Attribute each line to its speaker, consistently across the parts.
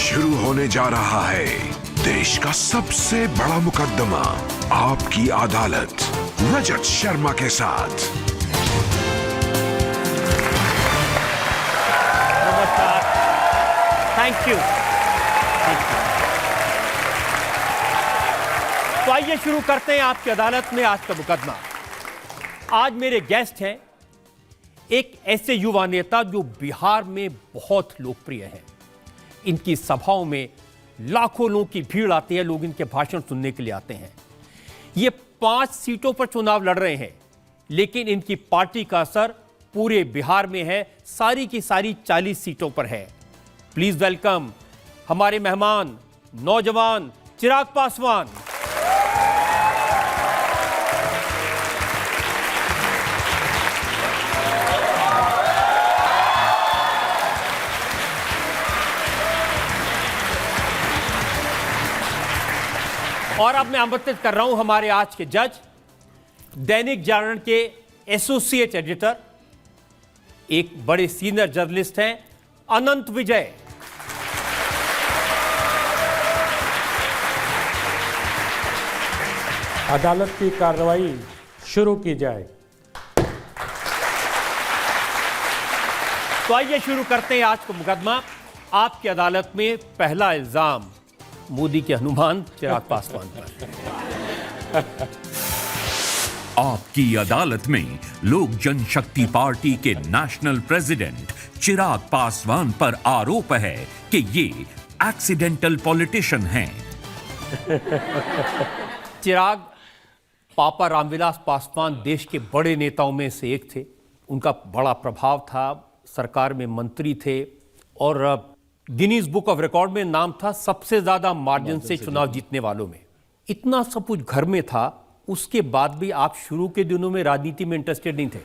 Speaker 1: शुरू होने जा रहा है देश का सबसे बड़ा मुकदमा, आपकी अदालत, रजत शर्मा के साथ।
Speaker 2: नमस्कार, थैंक यू। तो आइए शुरू करते हैं आपकी अदालत में आज का मुकदमा। आज मेरे गेस्ट हैं एक ऐसे युवा नेता जो बिहार में बहुत लोकप्रिय हैं। इनकी सभाओं में लाखों लोगों की भीड़ आती है, लोग इनके भाषण सुनने के लिए आते हैं। ये 5 सीटों पर चुनाव लड़ रहे हैं, लेकिन इनकी पार्टी का असर पूरे बिहार में है, सारी की सारी 40 सीटों पर है। प्लीज वेलकम हमारे मेहमान नौजवान चिराग पासवान। और अब मैं आमंत्रित कर रहा हूं हमारे आज के जज, दैनिक जागरण के एसोसिएट एडिटर, एक बड़े सीनियर जर्नलिस्ट हैं अनंत विजय।
Speaker 3: अदालत की कार्रवाई शुरू की जाए।
Speaker 2: तो आइए शुरू करते हैं आज का मुकदमा। आपकी अदालत में पहला इल्जाम मोदी के हनुमान चिराग पासवान पर।
Speaker 4: आपकी अदालत में लोक जनशक्ति पार्टी के नेशनल प्रेसिडेंट चिराग पासवान पर आरोप है कि ये एक्सीडेंटल पॉलिटिशियन हैं।
Speaker 2: चिराग पापा रामविलास पासवान देश के बड़े नेताओं में से एक थे। उनका बड़ा प्रभाव था, सरकार में मंत्री थे और गिनीज बुक ऑफ रिकॉर्ड में नाम था सबसे ज्यादा मार्जिन से चुनाव जीतने वालों में। इतना सब कुछ घर में था, उसके बाद भी आप शुरू के दिनों में राजनीति में इंटरेस्टेड नहीं थे।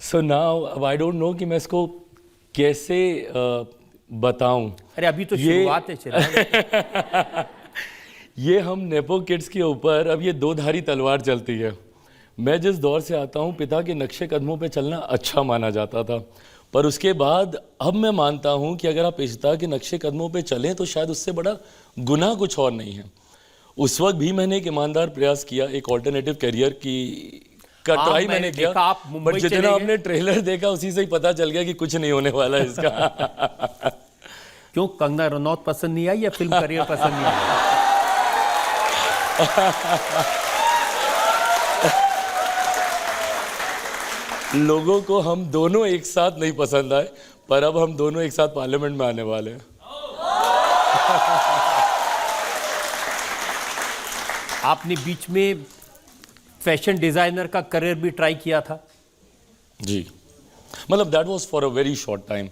Speaker 5: So now I don't know कि मैं इसको कैसे बताऊं।
Speaker 2: अरे अभी तो शुरुआत है चिराग।
Speaker 5: ये हम नेपो किड्स के ऊपर अब ये 2-धारी तलवार चलती है। मैं जिस दौर से आता हूँ, पिता के नक्शे कदमों पे चलना अच्छा माना जाता था, पर उसके बाद अब मैं मानता हूँ कि अगर आप पिता के नक्शे कदमों पे चलें तो शायद उससे बड़ा गुनाह कुछ और नहीं है। उस वक्त भी मैंने एक ईमानदार प्रयास किया, एक ऑल्टरनेटिव करियर की ट्राई मैंने किया, बट जितना आपने ट्रेलर देखा उसी से ही पता चल गया कि कुछ नहीं होने वाला है इसका।
Speaker 2: क्यों, कंगना रनौत पसंद नहीं आई या फिल्म करियर पसंद नहीं आई?
Speaker 5: लोगों को हम दोनों एक साथ नहीं पसंद आए, पर अब हम दोनों एक साथ पार्लियामेंट में आने वाले हैं।
Speaker 2: आपने बीच में फैशन डिजाइनर का करियर भी ट्राई किया था।
Speaker 5: जी, मतलब that was for a very short time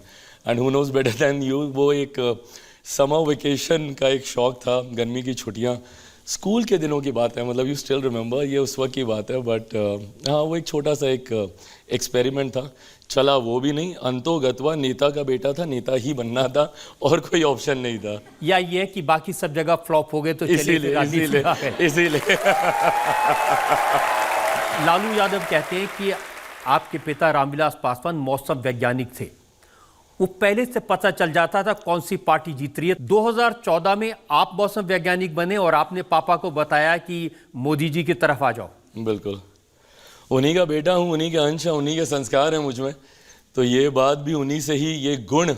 Speaker 5: and who knows better than you. वो एक समर वेकेशन का एक शौक था, गर्मी की छुट्टियां, स्कूल के दिनों की बात है, मतलब यू स्टिल रिमेंबर, ये उस वक्त की बात है। बट हाँ, वो एक छोटा सा एक एक्सपेरिमेंट था, चला वो भी नहीं। अंतोगत्वा नेता का बेटा था, नेता ही बनना था और कोई ऑप्शन नहीं था।
Speaker 2: या ये कि बाकी सब जगह फ्लॉप हो गए तो
Speaker 5: इसीलिए
Speaker 2: लालू यादव कहते हैं कि आपके पिता रामविलास पासवान मौसम वैज्ञानिक थे। वो पहले से पता चल जाता था कौन सी पार्टी जीत रही है। 2014 में आप मौसम वैज्ञानिक बने और आपने पापा को बताया कि मोदी जी की तरफ आ जाओ।
Speaker 5: बिल्कुल, उन्हीं का बेटा हूँ, उन्हीं के अंश हैं, उन्हीं के संस्कार हैं मुझ में, तो ये बात भी उन्हीं से ही, ये गुण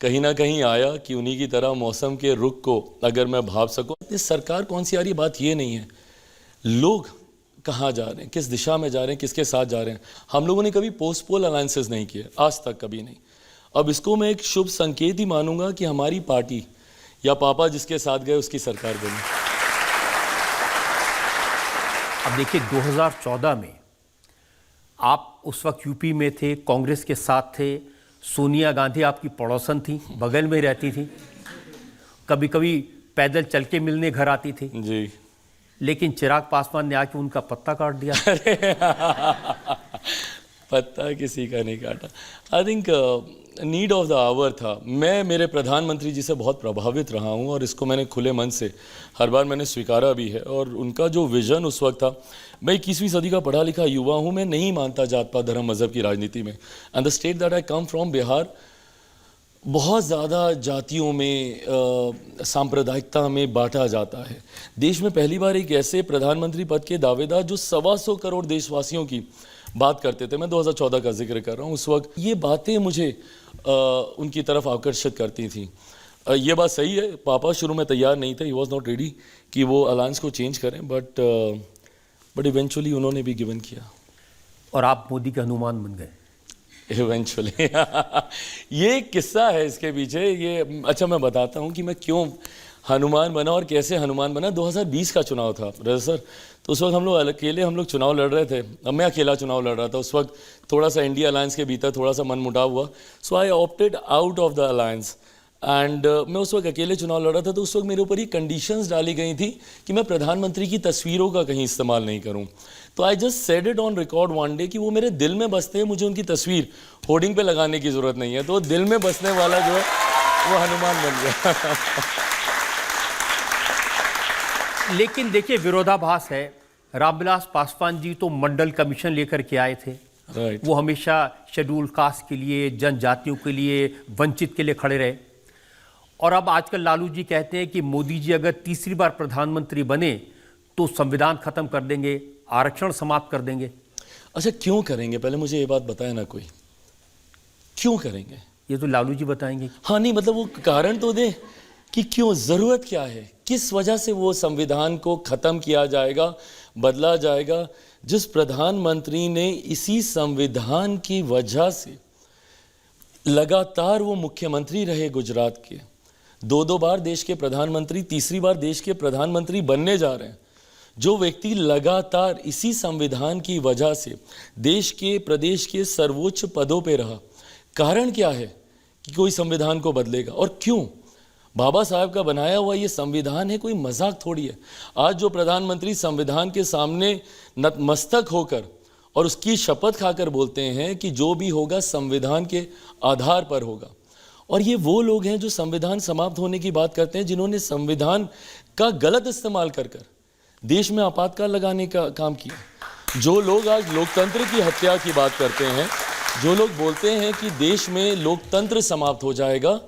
Speaker 5: कहीं ना कहीं आया कि उन्हीं की तरह मौसम के रुख को अगर मैं भाप सकूँ। इस सरकार कौन सी आ रही, बात ये नहीं है, लोग कहाँ जा रहे हैं, किस दिशा में जा रहे हैं, किसके साथ जा रहे हैं। हम लोगों ने कभी पोस्ट पोल एनालिसिस नहीं किए, आज तक कभी नहीं। अब इसको मैं एक शुभ संकेत ही मानूंगा कि हमारी पार्टी या पापा जिसके साथ गए उसकी सरकार बनी।
Speaker 2: अब देखिए 2014 में आप उस वक्त यूपी में थे, कांग्रेस के साथ थे, सोनिया गांधी आपकी पड़ोसन थी, बगल में रहती थी, कभी कभी पैदल चल के मिलने घर आती थी
Speaker 5: जी।
Speaker 2: लेकिन चिराग पासवान ने आके उनका पत्ता काट दिया।
Speaker 5: पत्ता किसी का नहीं काटा। I think need of the hour था। मैं मेरे प्रधानमंत्री जी से बहुत प्रभावित रहा हूँ और इसको मैंने खुले मन से हर बार मैंने स्वीकारा भी है। और उनका जो विजन उस वक्त था, मैं 21वीं सदी का पढ़ा लिखा युवा हूँ, मैं नहीं मानता जात पात धर्म मज़हब की राजनीति में। And the state that I come from, Bihar, बहुत ज़्यादा जातियों में सांप्रदायिकता में बांटा जाता है। देश में पहली बार एक ऐसे प्रधानमंत्री पद के दावेदार जो 125 करोड़ देशवासियों की बात करते थे, मैं 2014 का जिक्र कर रहा हूँ, उस वक्त ये बातें मुझे उनकी तरफ आकर्षित करती थी। ये बात सही है, पापा शुरू में तैयार नहीं थे, ही वॉज नॉट रेडी कि वो अलायंस को चेंज करें, बट इवेंचुअली उन्होंने भी गिवन किया
Speaker 2: और आप मोदी के हनुमान बन गए
Speaker 5: इवेंचुअली। ये एक किस्सा है इसके पीछे, ये अच्छा मैं बताता हूँ कि मैं क्यों हनुमान बना और कैसे हनुमान बना। 2020 का चुनाव था रजत सर, तो उस वक्त हम लोग चुनाव लड़ रहे थे। अब मैं अकेला चुनाव लड़ रहा था उस वक्त, थोड़ा सा इंडिया अलायंस के भीतर थोड़ा सा मनमुटाव हुआ, so I opted out of the alliance and मैं उस वक्त अकेले चुनाव लड़ रहा था। तो उस वक्त मेरे ऊपर ये कंडीशंस डाली गई थी कि मैं प्रधानमंत्री की तस्वीरों का कहीं इस्तेमाल नहीं करूं। तो I just said it on record one day कि वो मेरे दिल में बसते हैं, मुझे उनकी तस्वीर होर्डिंग पे लगाने की जरूरत नहीं है। तो दिल में बसने वाला जो है वो हनुमान बन गया।
Speaker 2: लेकिन देखिए विरोधाभास है, रामविलास पासवान जी तो मंडल कमीशन लेकर के आए थे,
Speaker 5: राइट।
Speaker 2: वो हमेशा शेड्यूल कास्ट के लिए, जनजातियों के लिए, वंचित के लिए खड़े रहे। और अब आजकल लालू जी कहते हैं कि मोदी जी अगर तीसरी बार प्रधानमंत्री बने तो संविधान खत्म कर देंगे, आरक्षण समाप्त कर देंगे।
Speaker 5: अच्छा क्यों करेंगे, पहले मुझे ये बात बताया ना, कोई क्यों करेंगे?
Speaker 2: ये तो लालू जी बताएंगे।
Speaker 5: हाँ नहीं, मतलब वो कारण तो दे कि क्यों, जरूरत क्या है, किस वजह से वो संविधान को खत्म किया जाएगा, बदला जाएगा। जिस प्रधानमंत्री ने इसी संविधान की वजह से लगातार वो मुख्यमंत्री रहे गुजरात के, 2 बार देश के प्रधानमंत्री, तीसरी बार देश के प्रधानमंत्री बनने जा रहे हैं, जो व्यक्ति लगातार इसी संविधान की वजह से देश के, प्रदेश के सर्वोच्च पदों पे रहा, कारण क्या है कि कोई संविधान को बदलेगा? और क्यों? बाबा साहब का बनाया हुआ ये संविधान है, कोई मजाक थोड़ी है। आज जो प्रधानमंत्री संविधान के सामने नतमस्तक होकर और उसकी शपथ खाकर बोलते हैं कि जो भी होगा संविधान के आधार पर होगा, और ये वो लोग हैं जो संविधान समाप्त होने की बात करते हैं, जिन्होंने संविधान का गलत इस्तेमाल कर देश में आपातकाल लगाने का काम किया। जो लोग आज लोकतंत्र की हत्या की बात करते हैं, जो लोग बोलते हैं कि देश में लोकतंत्र समाप्त हो जाएगा,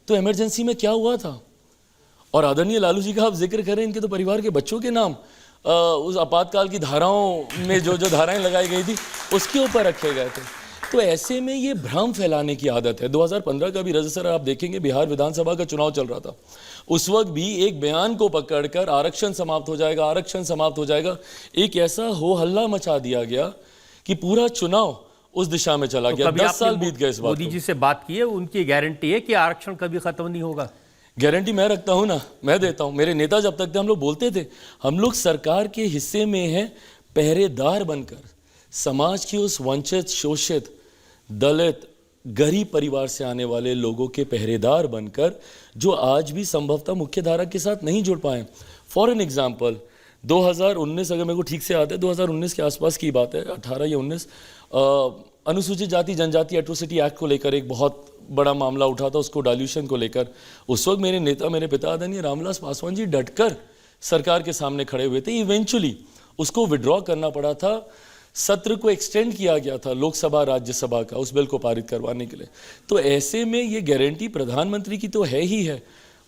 Speaker 5: तो इमरजेंसी में क्या हुआ था? और आदरणीय लालू जी का आप जिक्र करें, इनके तो परिवार के बच्चों के नाम उस आपातकाल की धाराओं में जो धाराएं लगाई गई थी उसके ऊपर रखे गए थे। तो ऐसे में ये भ्रम फैलाने की आदत है। 2015 का भी रजत सर आप देखेंगे, बिहार विधानसभा का चुनाव चल रहा था, उस वक्त भी एक बयान को पकड़कर आरक्षण समाप्त हो जाएगा, आरक्षण समाप्त हो जाएगा, एक ऐसा हो हल्ला मचा दिया गया कि पूरा चुनाव उस दिशा में चला गया। 10 साल बीत गए इस बात
Speaker 2: मोदी जी से बात की है, उनकी गारंटी है कि आरक्षण कभी खत्म नहीं होगा?
Speaker 5: गारंटी मैं रखता हूं ना, मैं देता हूं। मेरे नेता जब तक थे हम लोग बोलते थे, हम लोग सरकार के हिस्से में हैं पहरेदार बनकर, समाज की उस वंचित, शोषित, दलित, गरीब परिवार से आने वाले लोगों के पहरेदार बनकर, जो आज भी संभवतः मुख्य धारा के साथ नहीं जुड़ पाए। फॉर एन एग्जाम्पल 2019, अगर मेरे को ठीक से याद है, 2019 के आसपास की बात है, 18 या 19, अनुसूचित जाति जनजाति एट्रोसिटी एक्ट को लेकर एक बहुत बड़ा मामला उठा था, उसको डाल्यूशन को लेकर। उस वक्त मेरे नेता, मेरे पिता आदरणीय रामविलास पासवान जी डटकर सरकार के सामने खड़े हुए थे। इवेंचुअली उसको विड्रॉ करना पड़ा था, सत्र को एक्सटेंड किया गया था लोकसभा राज्यसभा का उस बिल को पारित करवाने के लिए। तो ऐसे में ये गारंटी प्रधानमंत्री की तो है ही है,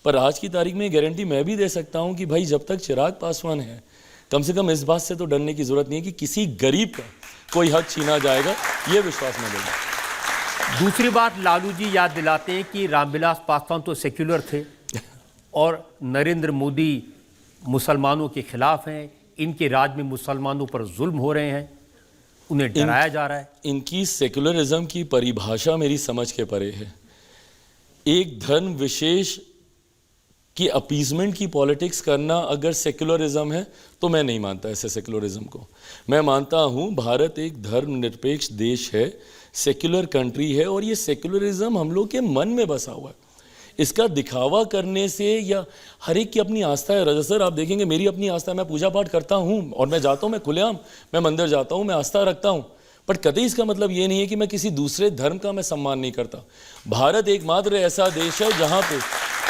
Speaker 5: पर आज की तारीख में गारंटी मैं भी दे सकता हूं कि भाई जब तक चिराग पासवान है, कम से कम इस बात से तो डरने की जरूरत नहीं है कि किसी गरीब का कोई हक छीना जाएगा, ये विश्वास मैं दूंगा।
Speaker 2: दूसरी बात, लालू जी याद दिलाते हैं कि रामविलास पासवान तो सेक्युलर थे और नरेंद्र मोदी मुसलमानों के खिलाफ हैं, इनके राज में मुसलमानों पर जुल्म हो रहे हैं, उन्हें डराया जा रहा है।
Speaker 5: इनकी सेक्युलरिज्म की परिभाषा मेरी समझ के परे है। एक धर्म विशेष की अपीजमेंट की पॉलिटिक्स करना अगर सेक्युलरिज्म है तो मैं नहीं मानता ऐसे सेक्युलरिज्म को। मैं मानता हूं भारत एक धर्मनिरपेक्ष देश है, सेक्युलर कंट्री है, और ये सेक्युलरिज्म हम लोग के मन में बसा हुआ है। इसका दिखावा करने से, या हर एक की अपनी आस्था है। रजत सर आप देखेंगे, मेरी अपनी आस्था, मैं पूजा पाठ करता हूँ और मैं जाता हूँ, मैं खुलेआम मैं मंदिर जाता हूँ, मैं आस्था रखता हूँ, बट कभी इसका मतलब ये नहीं है कि मैं किसी दूसरे धर्म का मैं सम्मान नहीं करता। भारत एकमात्र ऐसा देश है जहाँ पे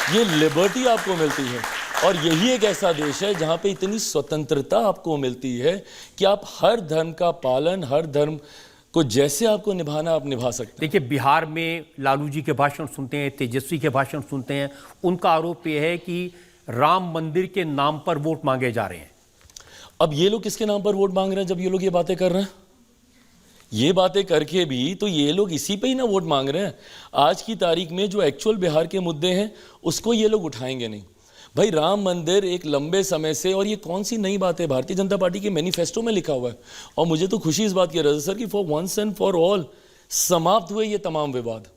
Speaker 5: ये लिबर्टी आपको मिलती है, और यही एक ऐसा देश है जहाँ पे इतनी स्वतंत्रता आपको मिलती है कि आप हर धर्म का पालन, हर धर्म को जैसे आपको निभाना आप निभा सकते हैं।
Speaker 2: देखिए, बिहार में लालू जी के भाषण सुनते हैं, तेजस्वी के भाषण सुनते हैं, उनका आरोप यह है कि राम मंदिर के नाम पर वोट मांगे जा रहे हैं।
Speaker 5: अब ये लोग किसके नाम पर वोट मांग रहे हैं? जब ये लोग ये बातें कर रहे हैं, ये बातें करके भी तो ये लोग इसी पे ही ना वोट मांग रहे हैं। आज की तारीख में जो एक्चुअल बिहार के मुद्दे हैं उसको ये लोग उठाएंगे नहीं। भाई, राम मंदिर एक लंबे समय से, और ये कौन सी नई बात है, भारतीय जनता पार्टी के मैनिफेस्टो में लिखा हुआ है। और मुझे तो खुशी इस बात की रजा सर कि for once and for all समाप्त हुए ये तमाम विवाद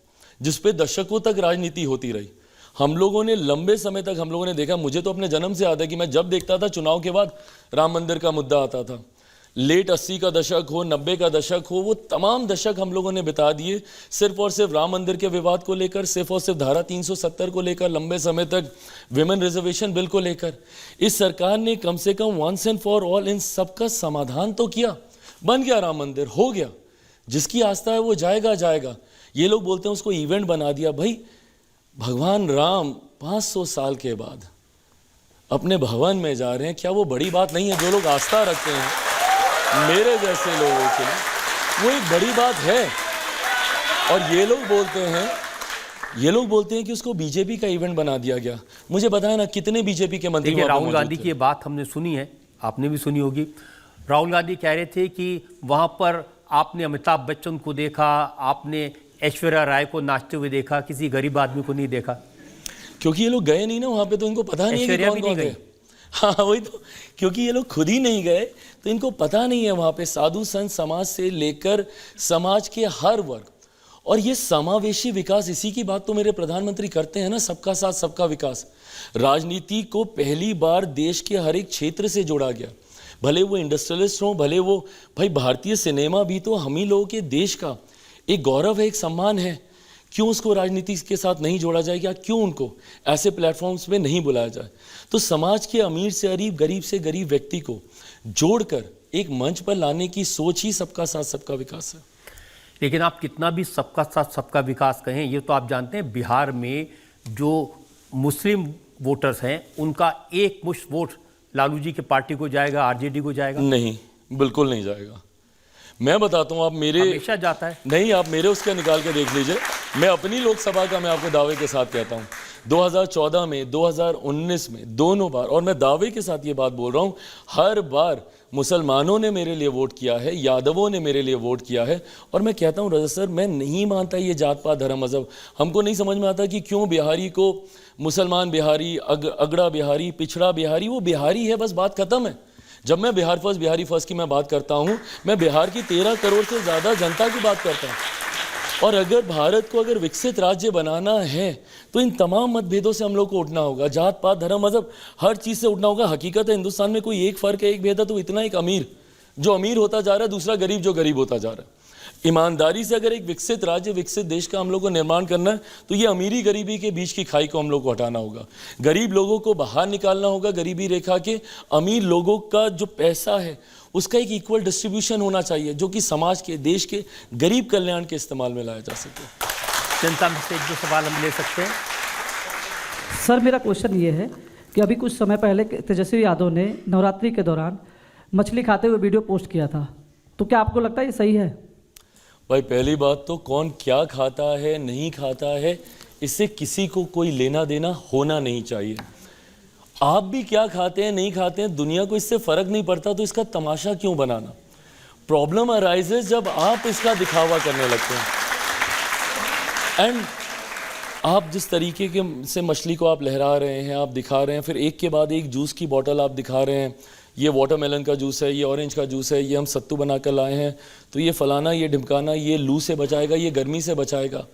Speaker 5: जिस पे दशकों तक राजनीति होती रही। हम लोगों ने लंबे समय तक हम लोगों ने देखा, मुझे तो अपने जन्म से याद है कि मैं जब देखता था चुनाव के बाद राम मंदिर का मुद्दा आता था, लेट 80 का दशक हो, 90 का दशक हो, वो तमाम दशक हम लोगों ने बिता दिए सिर्फ और सिर्फ राम मंदिर के विवाद को लेकर, सिर्फ और सिर्फ धारा 370 को लेकर, लंबे समय तक विमेन रिजर्वेशन बिल को लेकर। इस सरकार ने कम से कम वंस एंड फॉर ऑल इन सब का समाधान तो किया। बन गया राम मंदिर, हो गया, जिसकी आस्था है वो जाएगा जाएगा। ये लोग बोलते हैं उसको इवेंट बना दिया। भाई, भगवान राम 500 साल के बाद अपने भवन में जा रहे हैं, क्या वो बड़ी बात नहीं है? जो लोग आस्था रखते हैं मेरे जैसे लोगों के लिए, वो एक बड़ी बात है। और ये लोग बोलते हैं कि उसको बीजेपी का इवेंट बना दिया गया। मुझे बताया ना कितने बीजेपी के मंत्री।
Speaker 2: देखिए, राहुल गांधी की ये बात हमने सुनी है, आपने भी सुनी होगी। राहुल गांधी कह रहे थे कि वहां पर आपने अमिताभ बच्चन को देखा, आपने ऐश्वर्या राय को नाचते हुए देखा, किसी गरीब आदमी को नहीं देखा।
Speaker 5: क्योंकि ये लोग गए नहीं ना वहां पे, तो इनको पता नहीं है कि कौन कौन गए। हाँ, वही तो, क्योंकि ये लोग खुद ही नहीं गए तो इनको पता नहीं है वहां पे साधु संत समाज से लेकर समाज के हर वर्ग। और ये समावेशी विकास, इसी की बात तो मेरे प्रधानमंत्री करते हैं ना, सबका साथ सबका विकास। राजनीति को पहली बार देश के हर एक क्षेत्र से जोड़ा गया, भले वो इंडस्ट्रियलिस्ट हों, भले वो, भाई भारतीय सिनेमा भी तो हम ही लोगों के देश का एक गौरव है, एक सम्मान है। क्यों उसको राजनीति के साथ नहीं जोड़ा जाए? क्या क्यों उनको ऐसे प्लेटफॉर्म्स पे नहीं बुलाया जाए? तो समाज के अमीर से गरीब से गरीब व्यक्ति को जोड़कर एक मंच पर लाने की सोच ही सबका साथ सबका विकास है।
Speaker 2: लेकिन आप कितना भी सबका साथ सबका विकास कहें, ये तो आप जानते हैं बिहार में जो मुस्लिम वोटर्स हैं उनका एक मुश्त वोट लालू जी की पार्टी को जाएगा, आरजेडी को जाएगा?
Speaker 5: नहीं, बिल्कुल नहीं जाएगा। मैं बताता हूँ, आप मेरे
Speaker 2: हमेशा जाता है।
Speaker 5: नहीं, आप मेरे उसका निकाल के देख लीजिए। मैं अपनी लोकसभा का मैं आपको दावे के साथ कहता हूँ, 2014 में, 2019 में, दोनों बार, और मैं दावे के साथ ये बात बोल रहा हूँ, हर बार मुसलमानों ने मेरे लिए वोट किया है, यादवों ने मेरे लिए वोट किया है। और मैं कहता हूँ रजत सर, मैं नहीं मानता ये जात पात धर्म मजहब। हमको नहीं समझ में आता कि क्यों बिहारी को मुसलमान बिहारी, अगड़ा बिहारी, पिछड़ा बिहारी, वो बिहारी है, बस बात खत्म है। जब मैं बिहारी फर्स्ट की मैं बात करता हूँ, मैं बिहार की 13 करोड़ से ज़्यादा जनता की बात करता हूँ। और अगर भारत को अगर विकसित राज्य बनाना है तो इन तमाम मतभेदों से हम लोग को उठना होगा, जात पात धर्म मजहब हर चीज़ से उठना होगा। हकीकत है हिंदुस्तान में कोई एक फ़र्क है, एक भेद है, तो इतना एक अमीर जो अमीर होता जा रहा है, दूसरा गरीब जो गरीब होता जा रहा है। ईमानदारी से अगर एक विकसित राज्य, विकसित देश का हम लोग को निर्माण करना है तो ये अमीरी गरीबी के बीच की खाई को हम लोग को हटाना होगा, गरीब लोगों को बाहर निकालना होगा गरीबी रेखा के। अमीर लोगों का जो पैसा है उसका एक इक्वल डिस्ट्रीब्यूशन होना चाहिए, जो कि समाज के, देश के गरीब कल्याण के इस्तेमाल में लाया जा सके।
Speaker 2: जनता में से एक दो सवाल हम ले सकते हैं।
Speaker 6: सर, मेरा क्वेश्चन ये है कि अभी कुछ समय पहले तेजस्वी यादव ने नवरात्रि के दौरान मछली खाते हुए वीडियो पोस्ट किया था, तो क्या आपको लगता है ये सही है?
Speaker 5: भाई, पहली बात तो कौन क्या खाता है नहीं खाता है इससे किसी को कोई लेना देना होना नहीं चाहिए। आप भी क्या खाते हैं नहीं खाते हैं, दुनिया को इससे फर्क नहीं पड़ता, तो इसका तमाशा क्यों बनाना? प्रॉब्लम अराइजेस जब आप इसका दिखावा करने लगते हैं। एंड आप जिस तरीके के से मछली को आप लहरा रहे हैं, आप दिखा रहे हैं, फिर एक के बाद एक जूस की बोतल आप दिखा रहे हैं, ये वाटरमेलन का जूस है, ये ऑरेंज का जूस है, ये हम सत्तू बना कर लाए हैं, तो ये फलाना, ये ढिमकाना, ये लू से बचाएगा, ये गर्मी से बचाएगा।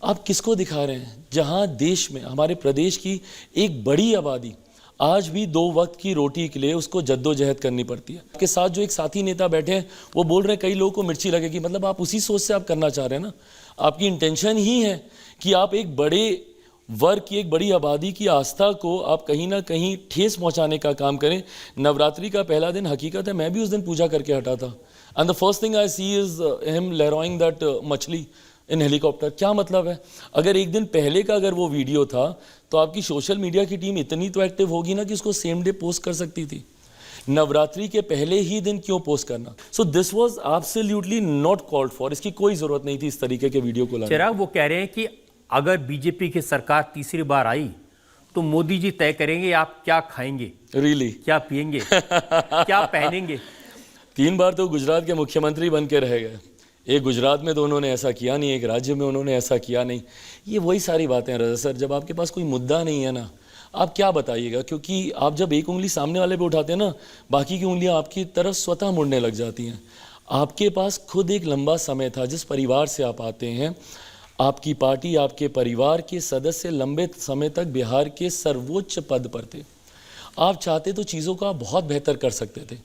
Speaker 5: आप किसको दिखा रहे हैं? जहाँ देश में, हमारे प्रदेश की एक बड़ी आबादी आज भी 2 वक्त की रोटी के लिए उसको जद्दोजहद करनी पड़ती है। आपके साथ जो एक साथी नेता बैठे हैं वो बोल रहे हैं कई लोगों को मिर्ची लगेगी, मतलब आप उसी सोच से आप करना चाह रहे हैं ना। आपकी इंटेंशन ही है कि आप एक बड़े वर्ग की, एक बड़ी आबादी की आस्था को आप कहीं ना कहीं ठेस पहुंचाने का काम करें। नवरात्रि का पहला दिन, हकीकत है मैं भी उस दिन पूजा करके हटा था, and the first thing I see is him लहराइंग दैट मछली इन हेलीकॉप्टर। क्या मतलब है? अगर एक दिन पहले का अगर वो वीडियो था तो आपकी सोशल मीडिया की टीम इतनी तो एक्टिव होगी ना कि उसको सेम डे पोस्ट कर सकती थी। नवरात्रि के पहले ही दिन क्यों पोस्ट करना? So this was absolutely not called for. इसकी कोई जरूरत नहीं थी इस तरीके के वीडियो को लाने।
Speaker 2: चिराग, वो कह रहे हैं कि अगर बीजेपी की सरकार तीसरी बार आई तो मोदी जी तय करेंगे आप क्या खाएंगे,
Speaker 5: रियली
Speaker 2: क्या पिएंगे, क्या पहनेंगे।
Speaker 5: 3 बार तो गुजरात के मुख्यमंत्री बन के रह गए। एक गुजरात में तो उन्होंने ऐसा किया नहीं, एक राज्य में उन्होंने ऐसा किया नहीं। ये वही सारी बातें हैं रजा सर, जब आपके पास कोई मुद्दा नहीं है ना, आप क्या बताइएगा? क्योंकि आप जब एक उंगली सामने वाले पे उठाते हैं ना, बाकी की उंगलियां आपकी तरफ स्वतः मुड़ने लग जाती हैं। आपके पास खुद एक लंबा समय था, जिस परिवार से आप आते हैं, आपकी पार्टी, आपके परिवार के सदस्य लंबे समय तक बिहार के सर्वोच्च पद पर थे। आप चाहते तो चीज़ों का बहुत बेहतर कर सकते थे,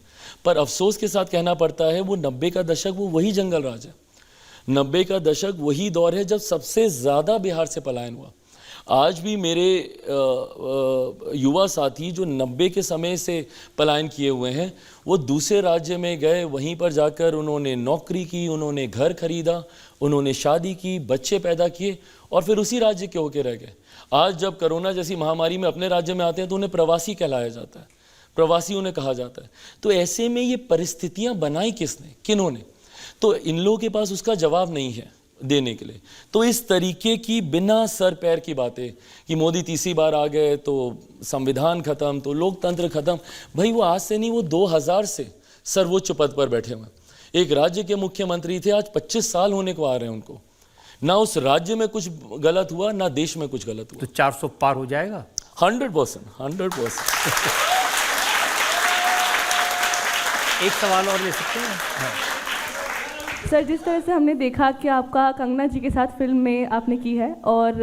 Speaker 5: पर अफसोस के साथ कहना पड़ता है वो 90 का दशक वो वही जंगल राज है। 90 का दशक वही दौर है जब सबसे ज़्यादा बिहार से पलायन हुआ। आज भी मेरे युवा साथी जो 90 के समय से पलायन किए हुए हैं, वो दूसरे राज्य में गए, वहीं पर जाकर उन्होंने नौकरी की, उन्होंने घर खरीदा, उन्होंने शादी की, बच्चे पैदा किए और फिर उसी राज्य के होके रह गए। आज जब कोरोना जैसी महामारी में अपने राज्य में आते हैं तो उन्हें प्रवासी कहलाया जाता है, प्रवासी उन्हें कहा जाता है। तो ऐसे में ये परिस्थितियां बनाई किसने, किन्होंने? तो इन लोगों के पास उसका जवाब नहीं है देने के लिए। तो इस तरीके की बिना सर पैर की बातें कि मोदी तीसरी बार आ गए तो संविधान खत्म, तो लोकतंत्र खत्म, भाई वो आज से नहीं, वो 2000 से सर्वोच्च पद पर बैठे हुए। एक राज्य के मुख्यमंत्री थे, आज 25 साल होने को आ रहे हैं उनको। ना उस राज्य में कुछ गलत हुआ, ना देश में कुछ गलत हुआ।
Speaker 2: तो 400 पार हो जाएगा
Speaker 5: 100%।
Speaker 2: एक सवाल और ले सकते हैं? हाँ।
Speaker 7: सर, जिस तरह से हमने देखा कि आपका कंगना जी के साथ फिल्म में आपने की है, और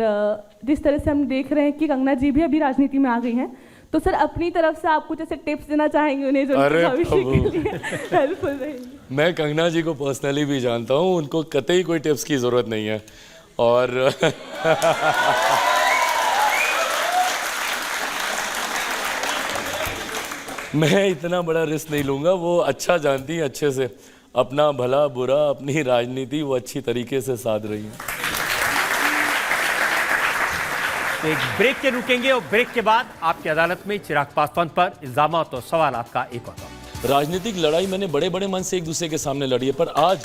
Speaker 7: जिस तरह से हम देख रहे हैं कि कंगना जी भी अभी राजनीति में आ गई हैं, तो सर अपनी तरफ से आप कुछ ऐसे टिप्स देना चाहेंगे उन्हें जो भविष्य के लिए हेल्पफुल रहेंगे?
Speaker 5: मैं कंगना जी को पर्सनली भी जानता हूँ, उनको कतई कोई टिप्स की ज़रूरत नहीं है। और मैं इतना बड़ा रिस्क नहीं लूँगा। वो अच्छा जानती हैं, अच्छे से अपना भला बुरा, अपनी राजनीति वो अच्छी तरीके से साध रही हैं।
Speaker 2: तो एक ब्रेक के रुकेंगे और ब्रेक के बाद आपकी अदालत में चिराग पासवान पर इल्जामात और सवाल आपका एक और।
Speaker 5: राजनीतिक लड़ाई मैंने बड़े बड़े मन से एक दूसरे के सामने लड़ी है, पर आज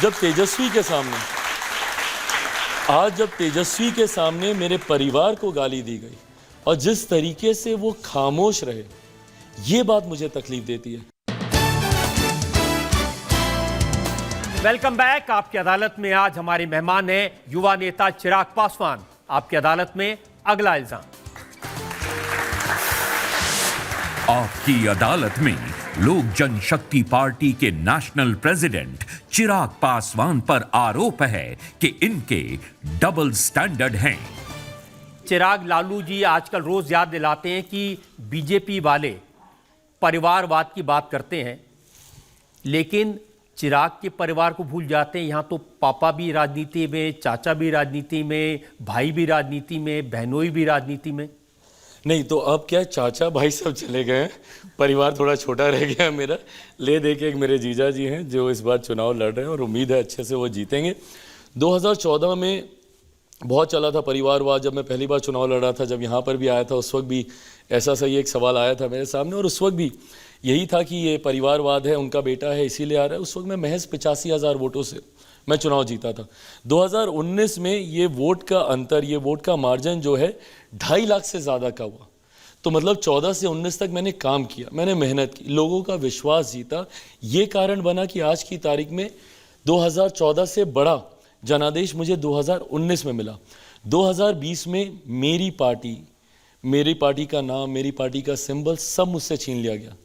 Speaker 5: जब तेजस्वी के सामने मेरे परिवार को गाली दी गई और जिस तरीके से वो खामोश रहे, ये बात मुझे तकलीफ देती है।
Speaker 2: Welcome back. आपकी अदालत में आज हमारे मेहमान हैं युवा नेता चिराग पासवान। आपकी अदालत में अगला इल्जाम।
Speaker 4: आपकी अदालत में लोक जनशक्ति पार्टी के नेशनल प्रेसिडेंट चिराग पासवान पर आरोप है कि इनके डबल स्टैंडर्ड हैं।
Speaker 2: चिराग, लालू जी आजकल रोज याद दिलाते हैं कि बीजेपी वाले परिवारवाद की बात करते हैं, लेकिन चिराग के परिवार को भूल जाते हैं। यहाँ तो पापा भी राजनीति में, चाचा भी राजनीति में, भाई भी राजनीति में, बहनोई भी राजनीति में।
Speaker 5: नहीं तो अब क्या, चाचा भाई सब चले गए हैं, परिवार थोड़ा छोटा रह गया है मेरा। ले दे के एक मेरे जीजा जी हैं जो इस बार चुनाव लड़ रहे हैं और उम्मीद है अच्छे से वो जीतेंगे। 2014 में बहुत चला था परिवारवाद। जब मैं पहली बार चुनाव लड़ रहा था, जब यहाँ पर भी आया था, उस वक्त भी ऐसा सही एक सवाल आया था मेरे सामने और उस वक्त भी यही था कि ये परिवारवाद है, उनका बेटा है इसीलिए आ रहा है। उस वक्त मैं महज 85,000 वोटों से मैं चुनाव जीता था। 2019 में ये वोट का अंतर, ये वोट का मार्जिन जो है 2.5 लाख से ज़्यादा का हुआ। तो मतलब 14 से 19 तक मैंने काम किया, मैंने मेहनत की, लोगों का विश्वास जीता। ये कारण बना कि आज की तारीख में 2014 से बड़ा जनादेश मुझे 2019 में मिला। 2020 में मेरी पार्टी का नाम, मेरी पार्टी का सिंबल सब मुझसे छीन लिया गया।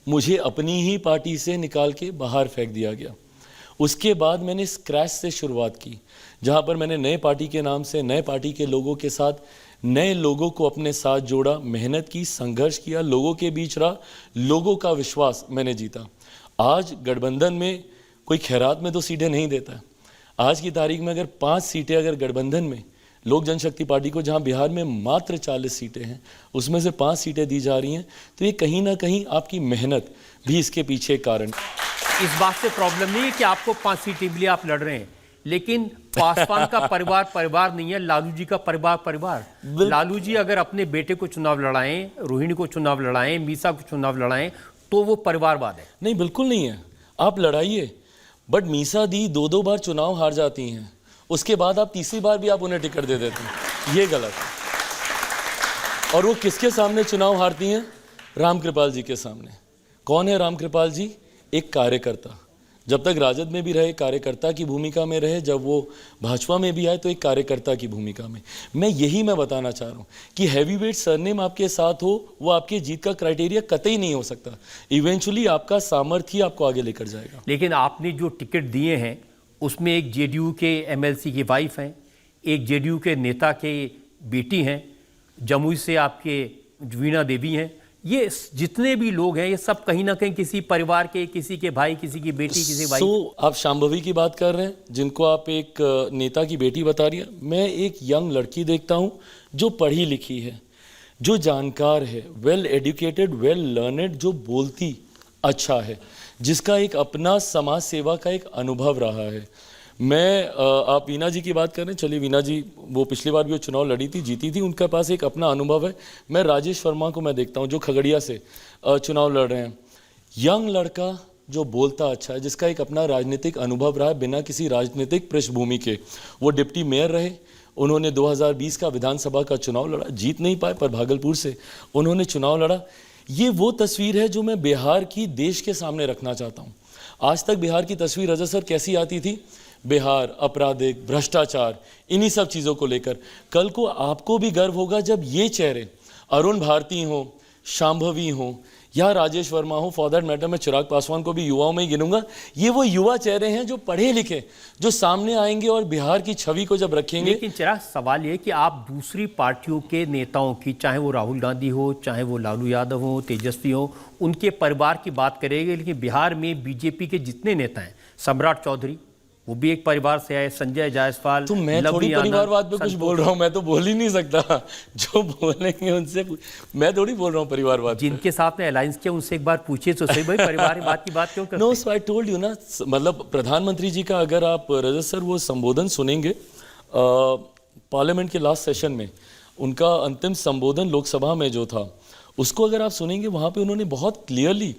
Speaker 5: मुझे अपनी ही पार्टी से निकाल के बाहर फेंक दिया गया। उसके बाद मैंने स्क्रैच से शुरुआत की, जहां पर मैंने नए पार्टी के नाम से, नए पार्टी के लोगों के साथ, नए लोगों को अपने साथ जोड़ा, मेहनत की, संघर्ष किया, लोगों के बीच रहा, लोगों का विश्वास मैंने जीता। आज गठबंधन में कोई खैरात में तो सीटें नहीं देता है। आज की तारीख में अगर 5 सीटें अगर गठबंधन में लोक जनशक्ति पार्टी को, जहां बिहार में मात्र 40 सीटें हैं, उसमें से 5 सीटें दी जा रही हैं, तो ये कहीं ना कहीं आपकी मेहनत भी इसके पीछे कारण।
Speaker 2: इस बात से प्रॉब्लम नहीं है कि आपको 5 सीटें के लिए आप लड़ रहे हैं, लेकिन पासवान का परिवार नहीं है, लालू जी का परिवार। लालू जी अगर अपने बेटे को चुनाव लड़ाएं, रोहिणी को चुनाव लड़ाएं, मीसा को चुनाव लड़ाएं, तो वो परिवारवाद है।
Speaker 5: नहीं, बिल्कुल नहीं है। आप लड़ाइए, बट मीसा दी 2-2 बार चुनाव हार जाती हैं, उसके बाद आप तीसरी बार भी आप उन्हें टिकट दे देते हैं, ये गलत है। और वो किसके सामने चुनाव हारती हैं? रामकृपाल जी के सामने। कौन है रामकृपाल जी? एक कार्यकर्ता। जब तक राजद में भी रहे कार्यकर्ता की भूमिका में रहे, जब वो भाजपा में भी आए तो एक कार्यकर्ता की भूमिका में। मैं बताना चाह रहा हूँ कि हैवीवेट सरनेम आपके साथ हो, वो आपके जीत का क्राइटेरिया कतई नहीं हो सकता। इवेंचुअली आपका सामर्थ्य आपको आगे लेकर जाएगा।
Speaker 2: लेकिन आपने जो टिकट दिए हैं उसमें एक जेडीयू के एमएलसी की वाइफ हैं, एक जेडीयू के नेता के बेटी हैं, जमुई से आपके वीणा देवी हैं। ये जितने भी लोग हैं ये सब कहीं ना कहीं किसी परिवार के, किसी के भाई, किसी की बेटी, किसी भाई।
Speaker 5: आप शांभवी की बात कर रहे हैं, जिनको आप एक नेता की बेटी बता रही है। मैं एक यंग लड़की देखता हूँ जो पढ़ी लिखी है, जो जानकार है, वेल एजुकेटेड, वेल लर्नेड, जो बोलती अच्छा है, जिसका एक अपना समाज सेवा का एक अनुभव रहा है। आप वीणा जी की बात कर रहे हैं, चलिए वीणा जी वो पिछली बार भी वो चुनाव लड़ी थी, जीती थी, उनके पास एक अपना अनुभव है। मैं राजेश वर्मा को मैं देखता हूँ जो खगड़िया से चुनाव लड़ रहे हैं। यंग लड़का जो बोलता अच्छा है, जिसका एक अपना राजनीतिक अनुभव रहा है बिना किसी राजनीतिक पृष्ठभूमि के। वो डिप्टी मेयर रहे, उन्होंने 2020 का विधानसभा का चुनाव लड़ा, जीत नहीं पाए पर भागलपुर से उन्होंने चुनाव लड़ा। ये वो तस्वीर है जो मैं बिहार की देश के सामने रखना चाहता हूँ। आज तक बिहार की तस्वीर रजत सर कैसी आती थी? बिहार आपराधिक, भ्रष्टाचार, इन्हीं सब चीज़ों को लेकर। कल को आपको भी गर्व होगा जब ये चेहरे अरुण भारती हो, शांभवी हो या राजेश वर्मा हो, फॉर दैट मैटर मैं चिराग पासवान को भी युवाओं में ही गिनूंगा। ये वो युवा चेहरे हैं जो पढ़े लिखे, जो सामने आएंगे और बिहार की छवि को जब रखेंगे।
Speaker 2: लेकिन चिराग, सवाल ये कि आप दूसरी पार्टियों के नेताओं की, चाहे वो राहुल गांधी हो, चाहे वो लालू यादव हो, तेजस्वी हो, उनके परिवार की बात करेंगे, लेकिन बिहार में बीजेपी के जितने नेता हैं, सम्राट चौधरी वो भी एक परिवार से आए, संजय जायसवाल,
Speaker 5: तो मैं थोड़ी परिवारवाद पे कुछ बोल रहा हूँ, मैं तो बोल ही नहीं सकता। जो बोलेंगे उनसे मैं थोड़ी बोल रहा हूँ परिवारवाद।
Speaker 2: जिनके साथ ने अलायंस किया उनसे एक बार पूछिए तो सही, भाई परिवारवाद की बात क्यों करते?
Speaker 5: No, so I told you ना, मतलब प्रधानमंत्री जी का अगर आप रजत सर वो संबोधन सुनेंगे पार्लियामेंट के लास्ट सेशन में, उनका अंतिम संबोधन लोकसभा में जो था, उसको अगर आप सुनेंगे, वहाँ पे उन्होंने बहुत क्लियरली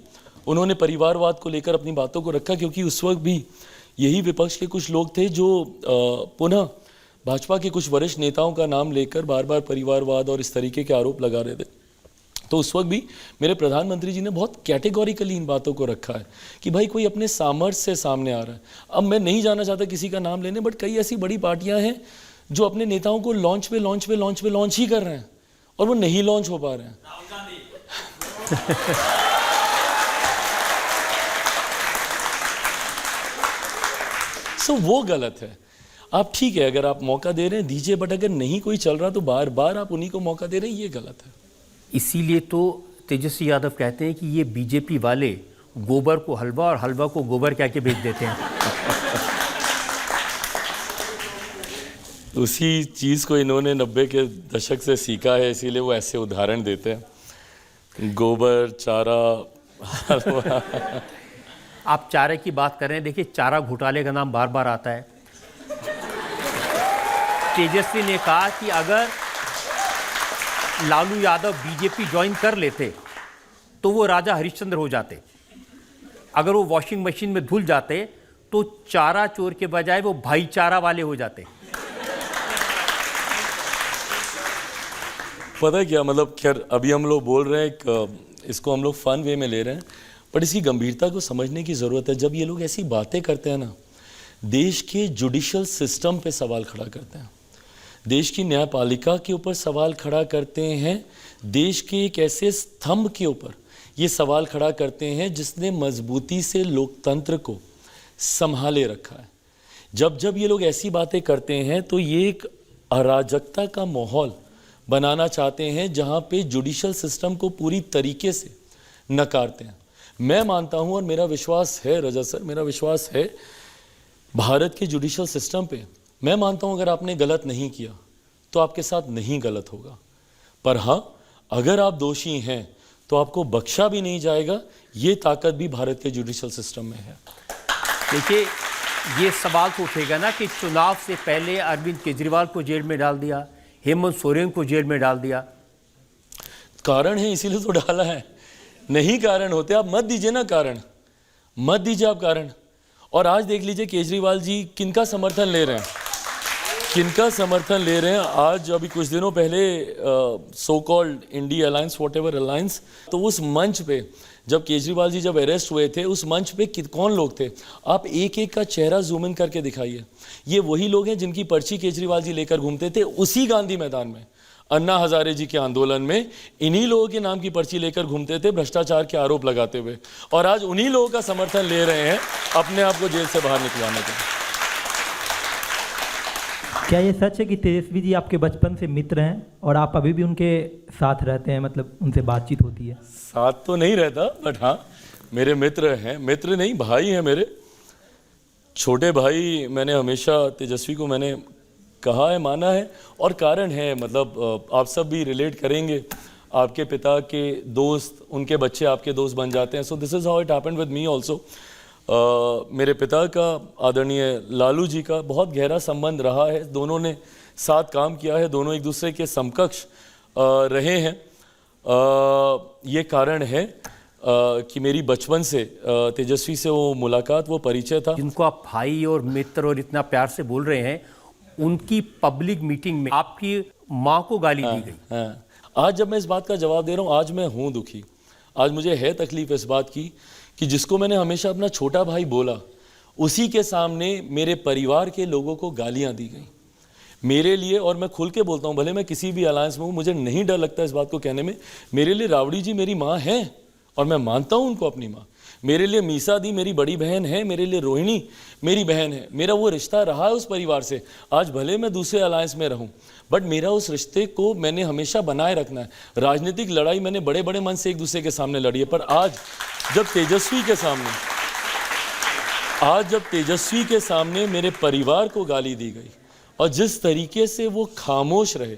Speaker 5: उन्होंने परिवारवाद को लेकर अपनी बातों को रखा, क्योंकि उस वक्त भी यही विपक्ष के कुछ लोग थे जो पुनः भाजपा के कुछ वरिष्ठ नेताओं का नाम लेकर बार बार परिवारवाद और इस तरीके के आरोप लगा रहे थे। तो उस वक्त भी मेरे प्रधानमंत्री जी ने बहुत कैटेगोरिकली इन बातों को रखा है कि भाई कोई अपने सामर्थ्य से सामने आ रहा है। अब मैं नहीं जाना चाहता किसी का नाम लेने, बट कई ऐसी बड़ी पार्टियां हैं जो अपने नेताओं को लॉन्च ही कर रहे हैं और वो नहीं लॉन्च हो पा रहे हैं। सो वो गलत है। आप ठीक है, अगर आप मौका दे रहे हैं दीजिए, बट अगर नहीं कोई चल रहा तो बार बार आप उन्हीं को मौका दे रहे हैं, ये गलत है।
Speaker 2: इसीलिए तो तेजस्वी यादव कहते हैं कि ये बीजेपी वाले गोबर को हलवा और हलवा को गोबर कह के बेच देते हैं।
Speaker 5: उसी चीज़ को इन्होंने 90 के दशक से सीखा है, इसीलिए वो ऐसे उदाहरण देते हैं, गोबर, चारा, हलवा।
Speaker 2: आप चारे की बात कर रहे हैं, देखिए चारा घोटाले का नाम बार बार आता है। तेजस्वी ने कहा कि अगर लालू यादव बीजेपी ज्वाइन कर लेते तो वो राजा हरिश्चंद्र हो जाते, अगर वो वॉशिंग मशीन में धुल जाते तो चारा चोर के बजाय वो भाईचारा वाले हो जाते।
Speaker 5: पता है क्या मतलब, खैर अभी हम लोग बोल रहे हैं, इसको हम लोग फन वे में ले रहे हैं, बट इसकी गंभीरता को समझने की ज़रूरत है। जब ये लोग ऐसी बातें करते हैं ना, देश के जुडिशल सिस्टम पे सवाल खड़ा करते हैं, देश की न्यायपालिका के ऊपर सवाल खड़ा करते हैं, देश के एक ऐसे स्तंभ के ऊपर ये सवाल खड़ा करते हैं जिसने मजबूती से लोकतंत्र को संभाले रखा है। जब जब ये लोग ऐसी बातें करते हैं तो ये एक अराजकता का माहौल बनाना चाहते हैं जहाँ पे जुडिशल सिस्टम को पूरी तरीके से नकारते हैं। मैं मानता हूँ और मेरा विश्वास है रजत सर, मेरा विश्वास है भारत के जुडिशल सिस्टम पे। मैं मानता हूँ अगर आपने गलत नहीं किया तो आपके साथ नहीं गलत होगा, पर हाँ अगर आप दोषी हैं तो आपको बख्शा भी नहीं जाएगा। ये ताकत भी भारत के जुडिशल सिस्टम में है।
Speaker 2: देखिए, ये सवाल तो उठेगा ना कि चुनाव से पहले अरविंद केजरीवाल को जेल में डाल दिया, हेमंत सोरेन को जेल में डाल दिया।
Speaker 5: कारण है इसीलिए तो डाला है। नहीं कारण होते, आप मत दीजिए ना कारण, मत दीजिए आप कारण। और आज देख लीजिए केजरीवाल जी किनका समर्थन ले रहे हैं, किनका समर्थन ले रहे हैं। आज अभी कुछ दिनों पहले so called India alliance, what ever alliance, तो उस मंच पे जब केजरीवाल जी जब अरेस्ट हुए थे, उस मंच पे कौन लोग थे, आप एक एक का चेहरा जूम इन करके दिखाइए। ये वही लोग हैं जिनकी पर्ची केजरीवाल जी लेकर घूमते थे उसी गांधी मैदान में, अन्ना हजारे जी के आंदोलन में। इन्हीं लोगों के नाम की पर्ची लेकर घूमते थे भ्रष्टाचार के आरोप लगाते हुए, और आज उन्हीं लोगों का समर्थन ले रहे हैं अपने आप को जेल से बाहर निकलवाने के।
Speaker 8: क्या ये सच है कि तेजस्वी जी आपके बचपन से मित्र हैं और आप अभी भी उनके साथ रहते हैं, मतलब उनसे बातचीत होती है?
Speaker 5: साथ तो नहीं रहता, बट हाँ मेरे मित्र हैं, मित्र नहीं भाई हैं मेरे, छोटे भाई। मैंने हमेशा तेजस्वी को मैंने कहा है, माना है, और कारण है, मतलब आप सब भी रिलेट करेंगे, आपके पिता के दोस्त, उनके बच्चे आपके दोस्त बन जाते हैं। So this is how it happened with me also. मेरे पिता का आदरणीय लालू जी का बहुत गहरा संबंध रहा है, दोनों ने साथ काम किया है, दोनों एक दूसरे के समकक्ष रहे हैं। ये कारण है कि मेरी बचपन से तेजस्वी से वो मुलाकात, वो परिचय था।
Speaker 2: जिनको आप भाई और मित्र और इतना प्यार से बोल रहे हैं, उनकी पब्लिक मीटिंग में आपकी माँ को गाली दी गई।
Speaker 5: हाँ, आज जब मैं इस बात का जवाब दे रहा हूँ, आज मैं हूँ दुखी, आज मुझे है तकलीफ इस बात की कि जिसको मैंने हमेशा अपना छोटा भाई बोला, उसी के सामने मेरे परिवार के लोगों को गालियां दी गई मेरे लिए। और मैं खुल के बोलता हूं, भले मैं किसी भी अलायंस में हूं, मुझे नहीं डर लगता इस बात को कहने में, मेरे लिए रावड़ी जी मेरी माँ है और मैं मानता हूं उनको अपनी माँ। मेरे लिए मीसा दी मेरी बड़ी बहन है, मेरे लिए रोहिणी मेरी बहन है। मेरा वो रिश्ता रहा है उस परिवार से। आज भले मैं दूसरे अलायंस में रहूं, बट मेरा उस रिश्ते को मैंने हमेशा बनाए रखना है। राजनीतिक लड़ाई मैंने बड़े बड़े मन से एक दूसरे के सामने लड़ी है, पर आज जब तेजस्वी के सामने मेरे परिवार को गाली दी गई और जिस तरीके से वो खामोश रहे,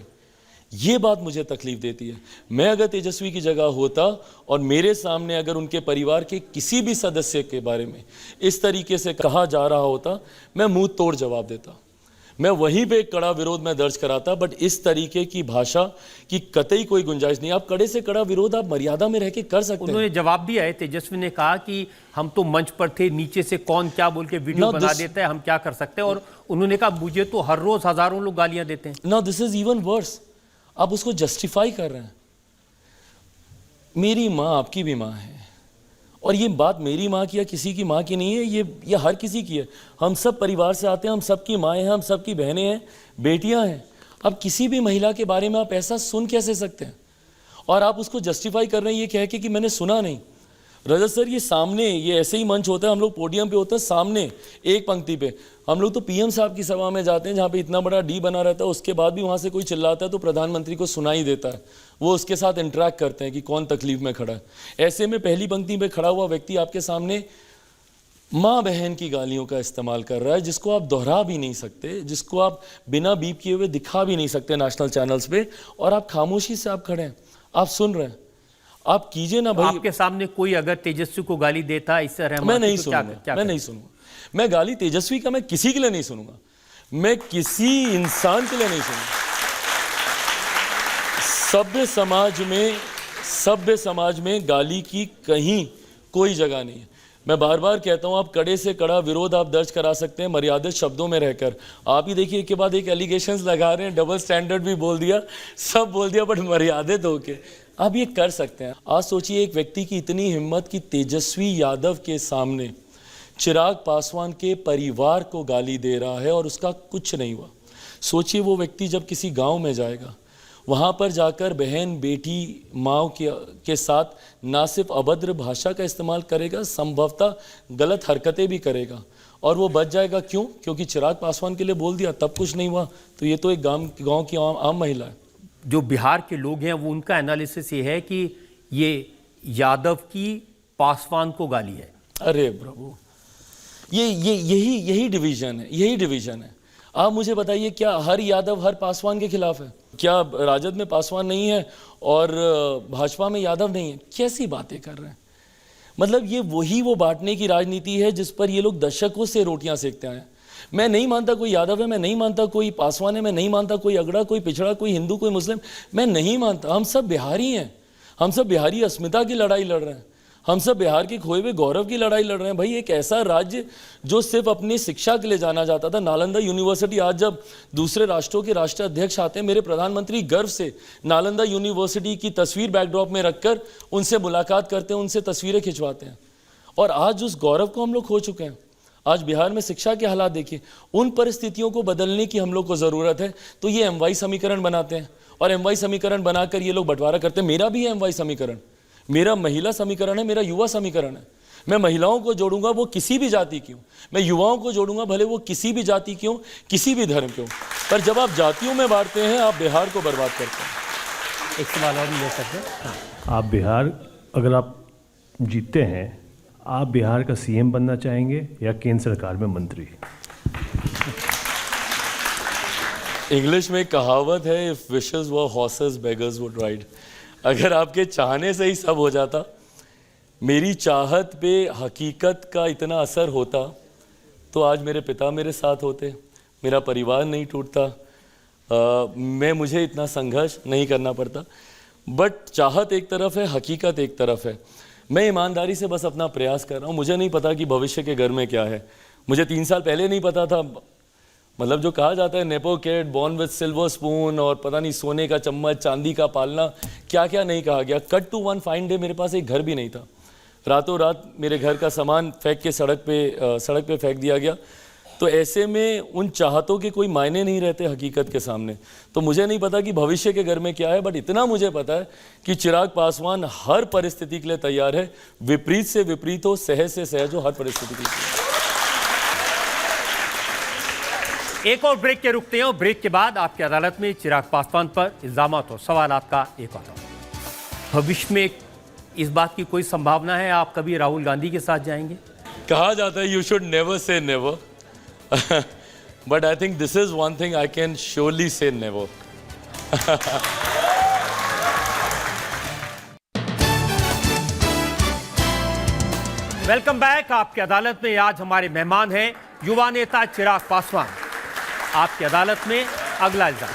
Speaker 5: ये बात मुझे तकलीफ देती है। मैं अगर तेजस्वी की जगह होता और मेरे सामने अगर उनके परिवार के किसी भी सदस्य के बारे में इस तरीके से कहा जा रहा होता, मैं मुंह तोड़ जवाब देता, मैं वहीं पे एक कड़ा विरोध में दर्ज कराता। बट इस तरीके की भाषा की कतई कोई गुंजाइश नहीं। आप कड़े से कड़ा विरोध आप मर्यादा में रह के कर सकते हैं।
Speaker 2: उन्होंने जवाब दिया है, तेजस्वी ने कहा कि हम तो मंच पर थे, नीचे से कौन क्या बोल के वीडियो बना देता है, हम क्या कर सकते हैं। और उन्होंने कहा मुझे तो हर रोज हजारों लोग गालियां देते हैं।
Speaker 5: Now this is even worse, आप उसको जस्टिफाई कर रहे हैं। मेरी माँ आपकी भी माँ है, और ये बात मेरी माँ की या किसी की माँ की नहीं है, ये हर किसी की है। हम सब परिवार से आते हैं, हम सबकी माएँ हैं, हम सबकी बहनें हैं, बेटियाँ हैं। अब किसी भी महिला के बारे में आप ऐसा सुन कैसे सकते हैं, और आप उसको जस्टिफाई कर रहे हैं ये कह के कि मैंने सुना नहीं। रजत सर, ये सामने, ये ऐसे ही मंच होता है, हम लोग पोडियम पे होते हैं सामने एक पंक्ति पे। हम लोग तो पीएम साहब की सभा में जाते हैं जहाँ पे इतना बड़ा डी बना रहता है, उसके बाद भी वहाँ से कोई चिल्लाता है तो प्रधानमंत्री को सुनाई देता है, वो उसके साथ इंटरेक्ट करते हैं कि कौन तकलीफ में खड़ा है। ऐसे में पहली पंक्ति में खड़ा हुआ व्यक्ति आपके सामने माँ बहन की गालियों का इस्तेमाल कर रहा है, जिसको आप दोहरा भी नहीं सकते, जिसको आप बिना बीप किए हुए दिखा भी नहीं सकते नेशनल चैनल्स पे, और आप खामोशी से आप खड़े हैं, आप सुन रहे हैं। आप कीजिए ना भाई।
Speaker 2: आपके सामने कोई अगर तेजस्वी को गाली देता है, इससे
Speaker 5: मैं नहीं सुनूंगा, मैं नहीं सुनूंगा। मैं गाली तेजस्वी का मैं किसी के लिए नहीं सुनूंगा, मैं किसी इंसान के लिए नहीं सुनूंगा। सभ्य समाज में गाली की कहीं कोई जगह नहीं है। मैं बार बार कहता हूं, आप कड़े से कड़ा विरोध आप दर्ज करा सकते हैं मर्यादित शब्दों में रहकर। आप ही देखिए एक के बाद एक एलिगेशंस लगा रहे हैं, डबल स्टैंडर्ड भी बोल दिया, सब बोल दिया, बट मर्यादित होके आप ये कर सकते हैं। आज सोचिए एक व्यक्ति की इतनी हिम्मत कि तेजस्वी यादव के सामने चिराग पासवान के परिवार को गाली दे रहा है और उसका कुछ नहीं हुआ। सोचिए वो व्यक्ति जब किसी गांव में जाएगा, वहाँ पर जाकर बहन बेटी माँ के साथ ना सिर्फ अभद्र भाषा का इस्तेमाल करेगा, संभवतः गलत हरकतें भी करेगा, और वो बच जाएगा। क्यों? क्योंकि चिराग पासवान के लिए बोल दिया, तब कुछ नहीं हुआ। तो ये तो एक गाँव की आम महिला है।
Speaker 2: जो बिहार के लोग हैं वो उनका एनालिसिस ये है कि ये यादव की पासवान को गाली है।
Speaker 5: अरे प्रभु, यही डिवीजन है। आप मुझे बताइए, क्या हर यादव हर पासवान के खिलाफ है? क्या राजद में पासवान नहीं है और भाजपा में यादव नहीं है? कैसी बातें कर रहे हैं। मतलब ये वो बांटने की राजनीति है जिस पर ये लोग दशकों से रोटियां सेकते हैं। मैं नहीं मानता कोई यादव है, मैं नहीं मानता कोई पासवान है, मैं नहीं मानता कोई अगड़ा, कोई पिछड़ा, कोई हिंदू, कोई मुस्लिम, मैं नहीं मानता। हम सब बिहारी हैं, हम सब बिहारी अस्मिता की लड़ाई लड़ रहे हैं, हम सब बिहार के खोए हुए गौरव की लड़ाई लड़ रहे हैं। भाई एक ऐसा राज्य जो सिर्फ अपनी शिक्षा के लिए जाना जाता था, नालंदा यूनिवर्सिटी, आज जब दूसरे राष्ट्रों के राष्ट्राध्यक्ष आते हैं, मेरे प्रधानमंत्री गर्व से नालंदा यूनिवर्सिटी की तस्वीर बैकड्रॉप में रखकर उनसे मुलाकात करते हैं, उनसे तस्वीरें खिंचवाते हैं। और आज उस गौरव को हम लोग खो चुके हैं। आज बिहार में शिक्षा के हालात देखिए, उन परिस्थितियों को बदलने की हम लोग को ज़रूरत है। तो ये MY समीकरण बनाते हैं और MY समीकरण बनाकर ये लोग बंटवारा करते हैं। मेरा भी है MY समीकरण, मेरा महिला समीकरण है, मेरा युवा समीकरण है। मैं महिलाओं को जोड़ूंगा, वो किसी भी जाति की हो, मैं युवाओं को जोड़ूंगा, भले वो किसी भी जाति की हो, किसी भी धर्म के हो। पर जब आप जातियों में बांटते हैं, आप बिहार को बर्बाद करते हैं।
Speaker 2: एक सवाल और ले सकते हैं। हाँ।
Speaker 9: आप बिहार, अगर आप जीतते हैं, आप बिहार का CM बनना चाहेंगे या केंद्र सरकार में मंत्री?
Speaker 5: इंग्लिश में एक कहावत है, if wishes were horses beggars would ride. अगर आपके चाहने से ही सब हो जाता, मेरी चाहत पे हकीकत का इतना असर होता, तो आज मेरे पिता मेरे साथ होते, मेरा परिवार नहीं टूटता, मुझे इतना संघर्ष नहीं करना पड़ता। बट चाहत एक तरफ है, हकीकत एक तरफ है। मैं ईमानदारी से बस अपना प्रयास कर रहा हूँ। मुझे नहीं पता कि भविष्य के घर में क्या है। मुझे 3 साल पहले नहीं पता था, मतलब जो कहा जाता है nepo kid, born with silver spoon, और पता नहीं सोने का चम्मच, चांदी का पालना, क्या क्या नहीं कहा गया। Cut to one fine day, मेरे पास एक घर भी नहीं था। रातों रात मेरे घर का सामान फेंक के सड़क पे फेंक दिया गया। तो ऐसे में उन चाहतों के कोई मायने नहीं रहते हकीकत के सामने। तो मुझे नहीं पता कि भविष्य के घर में क्या है, बट इतना मुझे पता है कि चिराग पासवान हर परिस्थिति के लिए तैयार है। विपरीत से विपरीत हो, सहज से सहज हो, हर परिस्थिति के लिए।
Speaker 2: एक और ब्रेक के रुकते हैं और ब्रेक के बाद आपकी अदालत में चिराग पासवान पर इल्जामात और सवालात का एक और भविष्य में इस बात की कोई संभावना है आप कभी राहुल गांधी के साथ जाएंगे?
Speaker 5: कहा जाता है you should never say never, but I think this is one thing I can surely से नेवर।
Speaker 2: Welcome back. आपकी अदालत में आज हमारे मेहमान हैं युवा नेता चिराग पासवान। आपकी अदालत में अगला इल्जाम।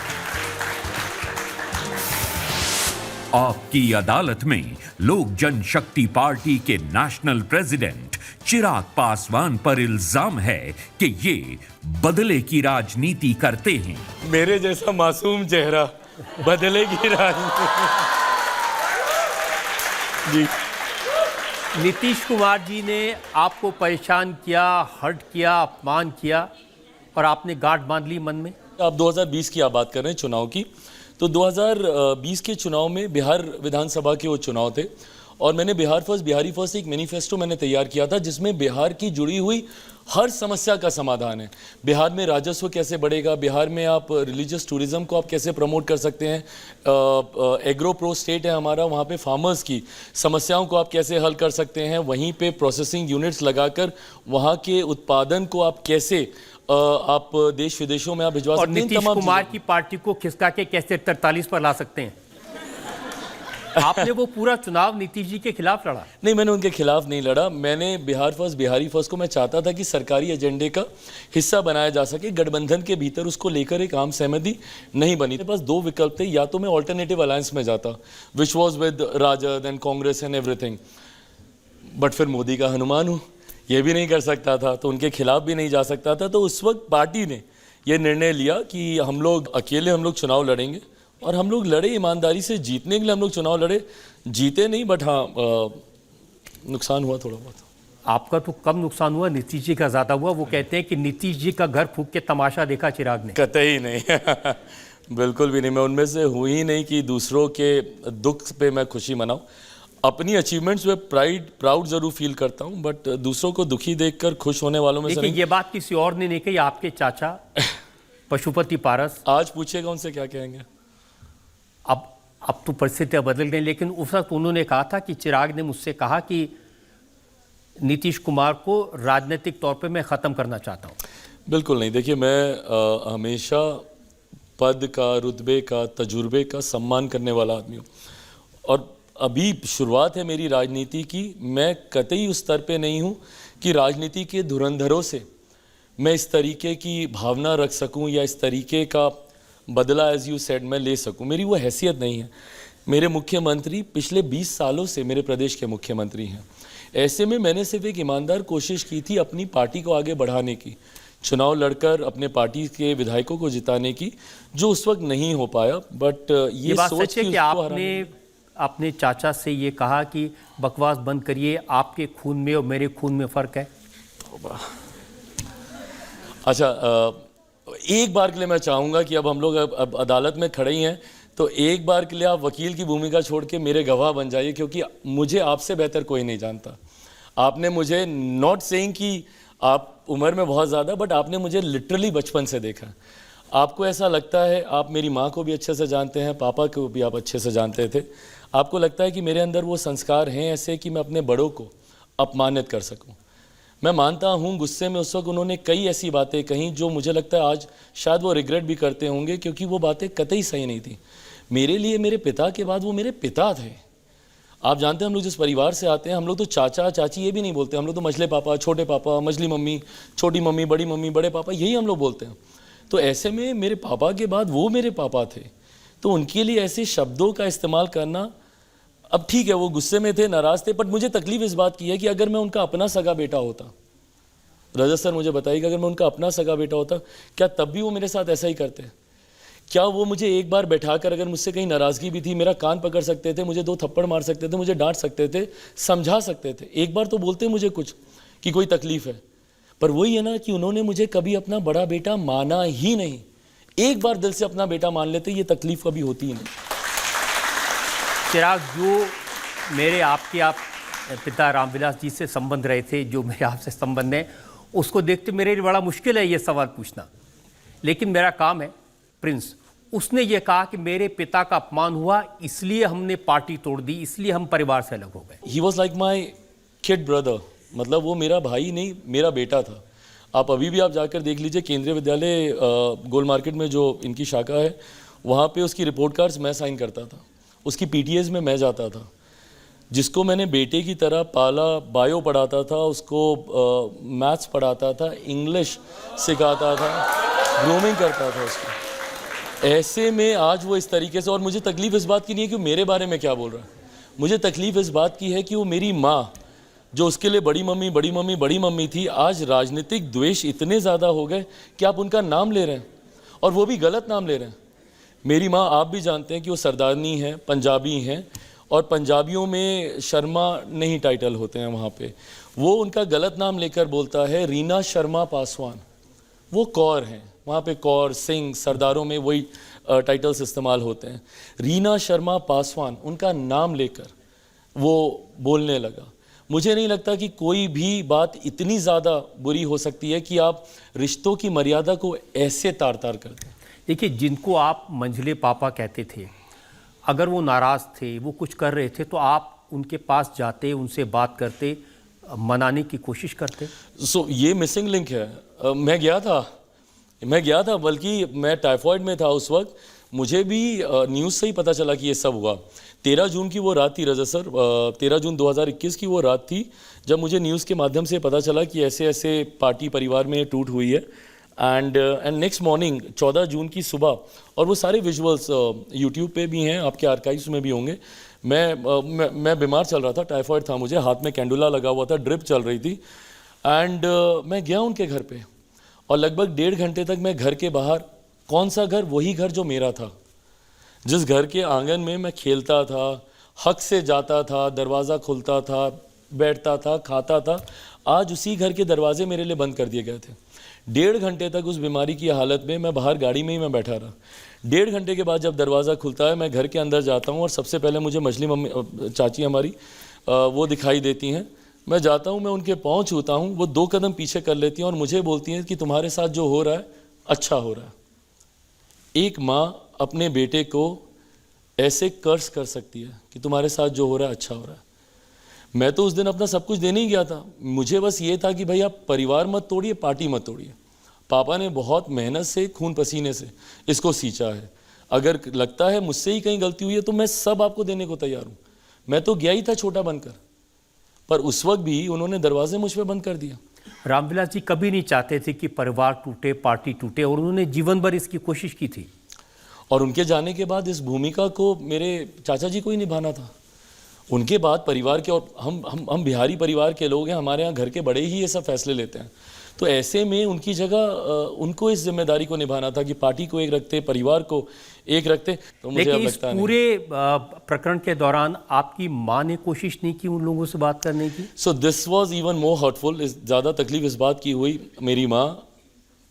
Speaker 4: आपकी अदालत में लोक जनशक्ति पार्टी के नेशनल प्रेसिडेंट चिराग पासवान पर इल्जाम है कि ये बदले की राजनीति करते हैं।
Speaker 5: मेरे जैसा मासूम चेहरा बदले की राजनीति। जी,
Speaker 2: नीतीश कुमार जी ने आपको परेशान किया, हर्ट किया, अपमान किया और आपने गांठ बांध ली मन में।
Speaker 5: आप 2020 की आप बात कर रहे हैं, चुनाव की। तो 2020 के चुनाव में बिहार विधानसभा के वो चुनाव थे और मैंने बिहारी फर्स्ट एक मैनिफेस्टो मैंने तैयार किया था जिसमें बिहार की जुड़ी हुई हर समस्या का समाधान है। बिहार में राजस्व कैसे बढ़ेगा, बिहार में आप रिलीजियस टूरिज्म को आप कैसे प्रमोट कर सकते हैं, एग्रो प्रो स्टेट है हमारा, वहाँ पे फार्मर्स की समस्याओं को आप कैसे हल कर सकते हैं, वहीं पे प्रोसेसिंग यूनिट्स लगाकर वहाँ के उत्पादन को आप कैसे आप देश विदेशों में आप भिजवा सकते हैं।
Speaker 2: नीतीश कुमार की पार्टी को खिसका के कैसे 43 पर ला सकते हैं। आपने वो पूरा चुनाव नीतीश जी के खिलाफ लड़ा?
Speaker 5: नहीं, मैंने उनके खिलाफ नहीं लड़ा। मैंने बिहारी फर्स्ट को मैं चाहता था कि सरकारी एजेंडे का हिस्सा बनाया जा सके। गठबंधन के भीतर उसको लेकर एक आम सहमति नहीं बनी। मेरे पास 2 विकल्प थे, या तो मैं ऑल्टरनेटिव अलायंस में जाता which was with Rajad and Congress and everything, but फिर मोदी का हनुमान हूँ, ये भी नहीं कर सकता था, तो उनके खिलाफ भी नहीं जा सकता था। तो उस वक्त पार्टी ने यह निर्णय लिया कि हम लोग अकेले चुनाव लड़ेंगे और हम लोग लड़े ईमानदारी से। जीतने के लिए हम लोग चुनाव लड़े, जीते नहीं, बट हाँ नुकसान हुआ थोड़ा बहुत।
Speaker 2: आपका तो कम नुकसान हुआ, नीतीश जी का ज़्यादा हुआ। वो कहते हैं कि नीतीश जी का घर फूंक के तमाशा देखा चिराग ने।
Speaker 5: कतई नहीं। बिल्कुल भी नहीं। मैं उनमें से हूँ ही नहीं कि दूसरों के दुख पे मैं खुशी मनाऊँ। अपनी अचीवमेंट्स में प्राउड जरूर फील करता हूँ, बट दूसरों को दुखी देखकर खुश होने वालों में से नहीं।
Speaker 2: ये बात किसी और ने नहीं कही, आपके चाचा पशुपति पारस।
Speaker 5: आज पूछेगा उनसे क्या कहेंगे।
Speaker 2: अब तो परिस्थितियां बदल गई, लेकिन उस वक्त उन्होंने कहा था कि चिराग ने मुझसे कहा कि नीतीश कुमार को राजनीतिक तौर पे मैं ख़त्म करना चाहता हूँ।
Speaker 5: बिल्कुल नहीं। देखिए, मैं हमेशा पद का, रुतबे का, तजुर्बे का सम्मान करने वाला आदमी हूँ और अभी शुरुआत है मेरी राजनीति की। मैं कतई उस स्तर पे नहीं हूँ कि राजनीति के धुरंधरों से मैं इस तरीके की भावना रख सकूँ या इस तरीके का बदला, एज यू सेड, मैं ले सकूं। मेरी वो हैसियत नहीं है। मेरे मुख्यमंत्री पिछले 20 सालों से मेरे प्रदेश के मुख्यमंत्री हैं। ऐसे में मैंने सिर्फ एक ईमानदार कोशिश की थी अपनी पार्टी को आगे बढ़ाने की, चुनाव लड़कर अपने पार्टी के विधायकों को जिताने की, जो उस वक्त नहीं हो पाया। बट ये
Speaker 2: बात
Speaker 5: सोच
Speaker 2: सच है कि आपने अपने चाचा से ये कहा कि बकवास बंद करिए, आपके खून में और मेरे खून में फ़र्क है?
Speaker 5: अच्छा, एक बार के लिए मैं चाहूँगा कि अब हम लोग अब अदालत में खड़े ही हैं, तो एक बार के लिए आप वकील की भूमिका छोड़ के मेरे गवाह बन जाइए, क्योंकि मुझे आपसे बेहतर कोई नहीं जानता। आपने मुझे, नॉट सेइंग कि आप उम्र में बहुत ज़्यादा, बट आपने मुझे लिटरली बचपन से देखा। आपको ऐसा लगता है, आप मेरी माँ को भी अच्छे से जानते हैं, पापा को भी आप अच्छे से जानते थे, आपको लगता है कि मेरे अंदर वो संस्कार हैं ऐसे कि मैं अपने बड़ों को अपमानित कर सकूं। मैं मानता हूं गुस्से में उस वक्त उन्होंने कई ऐसी बातें कहीं जो मुझे लगता है आज शायद वो रिग्रेट भी करते होंगे, क्योंकि वो बातें कतई सही नहीं थी। मेरे लिए मेरे पिता के बाद वो मेरे पिता थे। आप जानते हैं हम लोग जिस परिवार से आते हैं, हम लोग तो चाचा चाची ये भी नहीं बोलते, हम लोग तो मछले पापा, छोटे पापा, मछली मम्मी, छोटी मम्मी, बड़ी मम्मी, बड़े पापा, यही हम लोग बोलते हैं। तो ऐसे में मेरे पापा के बाद वो मेरे पापा थे, तो उनके लिए ऐसे शब्दों का इस्तेमाल करना, अब ठीक है वो गुस्से में थे, नाराज़ थे, बट मुझे तकलीफ इस बात की है कि अगर मैं उनका अपना सगा बेटा होता, रजत सर मुझे बताइएगा, अगर मैं उनका अपना सगा बेटा होता, क्या तब भी वो मेरे साथ ऐसा ही करते? क्या वो मुझे एक बार बैठाकर, अगर मुझसे कहीं नाराज़गी भी थी, मेरा कान पकड़ सकते थे, मुझे 2 थप्पड़ मार सकते थे, मुझे डांट सकते थे, समझा सकते थे, एक बार तो बोलते मुझे कुछ कि कोई तकलीफ़ है? पर वही है ना कि उन्होंने मुझे कभी अपना बड़ा बेटा माना ही नहीं। एक बार दिल से अपना बेटा मान लेते, ये तकलीफ़ कभी होती ही नहीं।
Speaker 2: चिराग, जो मेरे आपके आप पिता रामविलास जी से संबंध रहे थे, जो मेरे आपसे संबंध है, उसको देखते मेरे लिए बड़ा मुश्किल है ये सवाल पूछना, लेकिन मेरा काम है। प्रिंस, उसने ये कहा कि मेरे पिता का अपमान हुआ, इसलिए हमने पार्टी तोड़ दी, इसलिए हम परिवार से अलग हो गए।
Speaker 5: He was like my kid brother, मतलब वो मेरा भाई नहीं, मेरा बेटा था। आप अभी भी आप जाकर देख लीजिए, केंद्रीय विद्यालय गोल मार्केट में जो इनकी शाखा है, वहाँ पे उसकी रिपोर्ट कार्ड्स मैं साइन करता था, उसकी पीटीएस में मैं जाता था। जिसको मैंने बेटे की तरह पाला, बायो पढ़ाता था, उसको मैथ्स पढ़ाता था, इंग्लिश सिखाता था, ग्रूमिंग करता था उसको। ऐसे में आज वो इस तरीके से, और मुझे तकलीफ़ इस बात की नहीं है कि वो मेरे बारे में क्या बोल रहा है, मुझे तकलीफ़ इस बात की है कि वो मेरी माँ, जो उसके लिए बड़ी मम्मी बड़ी मम्मी बड़ी मम्मी थी, आज राजनीतिक द्वेष इतने ज़्यादा हो गए कि आप उनका नाम ले रहे हैं, और वो भी गलत नाम ले रहे हैं। मेरी माँ, आप भी जानते हैं कि वो सरदारनी है, पंजाबी हैं, और पंजाबियों में शर्मा नहीं टाइटल होते हैं वहाँ पे। वो उनका गलत नाम लेकर बोलता है रीना शर्मा पासवान, वो कौर हैं वहाँ पे, कौर सिंह, सरदारों में वही टाइटल्स इस्तेमाल होते हैं। रीना शर्मा पासवान उनका नाम लेकर वो बोलने लगा। मुझे नहीं लगता कि कोई भी बात इतनी ज़्यादा बुरी हो सकती है कि आप रिश्तों की मर्यादा को ऐसे तार तार कर दें।
Speaker 2: देखिए, जिनको आप मंझले पापा कहते थे, अगर वो नाराज़ थे, वो कुछ कर रहे थे, तो आप उनके पास जाते, उनसे बात करते, मनाने की कोशिश करते?
Speaker 5: ये मिसिंग लिंक है। मैं गया था, बल्कि मैं टाइफॉइड में था उस वक्त। मुझे भी न्यूज़ से ही पता चला कि ये सब हुआ। 13 जून की वो रात थी रजत सर, 13 जून 2021 की वो रात थी जब मुझे न्यूज़ के माध्यम से पता चला कि ऐसे ऐसे पार्टी परिवार में टूट हुई है। एंड नेक्स्ट मॉर्निंग 14 जून की सुबह, और वो सारे विजुअल्स यूट्यूब पे भी हैं, आपके आर्काइव्स में भी होंगे। मैं बीमार चल रहा था, टाइफॉइड था मुझे, हाथ में कैंडुला लगा हुआ था, ड्रिप चल रही थी। एंड मैं गया उनके घर पे, और लगभग 1.5 घंटे तक मैं घर के बाहर, कौन सा घर? वही घर जो मेरा था, जिस घर के आंगन में मैं खेलता था, हक से जाता था, दरवाज़ा खुलता था, बैठता था, खाता था, आज उसी घर के दरवाजे मेरे लिए बंद कर दिए गए थे। 1.5 घंटे तक उस बीमारी की हालत में मैं बाहर गाड़ी में ही मैं बैठा रहा। 1.5 घंटे के बाद जब दरवाज़ा खुलता है, मैं घर के अंदर जाता हूँ, और सबसे पहले मुझे मछली मम्मी, चाची हमारी, वो दिखाई देती हैं। मैं जाता हूँ, मैं उनके पाँव छूता हूँ, वो 2 कदम पीछे कर लेती हैं और मुझे बोलती हैं कि तुम्हारे साथ जो हो रहा है अच्छा हो रहा है। एक माँ अपने बेटे को ऐसे कर्ज कर सकती है कि तुम्हारे साथ जो हो रहा है अच्छा हो रहा है। मैं तो उस दिन अपना सब कुछ देने ही गया था। मुझे बस ये था कि भाई आप परिवार मत तोड़िए, पार्टी मत तोड़िए। पापा ने बहुत मेहनत से, खून पसीने से इसको सींचा है। अगर लगता है मुझसे ही कहीं गलती हुई है तो मैं सब आपको देने को तैयार हूँ। मैं तो गया ही था छोटा बनकर, पर उस वक्त भी उन्होंने दरवाजे मुझ पर बंद कर दिया।
Speaker 2: रामविलास जी कभी नहीं चाहते थे कि परिवार टूटे, पार्टी टूटे, और उन्होंने जीवन भर इसकी कोशिश की थी।
Speaker 5: और उनके जाने के बाद इस भूमिका को मेरे चाचा जी को ही निभाना था। उनके बाद परिवार के, और हम बिहारी परिवार के लोग हैं, हमारे यहाँ घर के बड़े ही ये सब फैसले लेते हैं। तो ऐसे में उनकी जगह उनको इस जिम्मेदारी को निभाना था कि पार्टी को एक रखते, परिवार को एक रखते। तो मुझे अब लगता नहीं।
Speaker 2: पूरे प्रकरण के दौरान आपकी माँ ने कोशिश नहीं की उन लोगों से बात करने की?
Speaker 5: So this was even more hurtful. ज़्यादा तकलीफ इस बात की हुई, मेरी माँ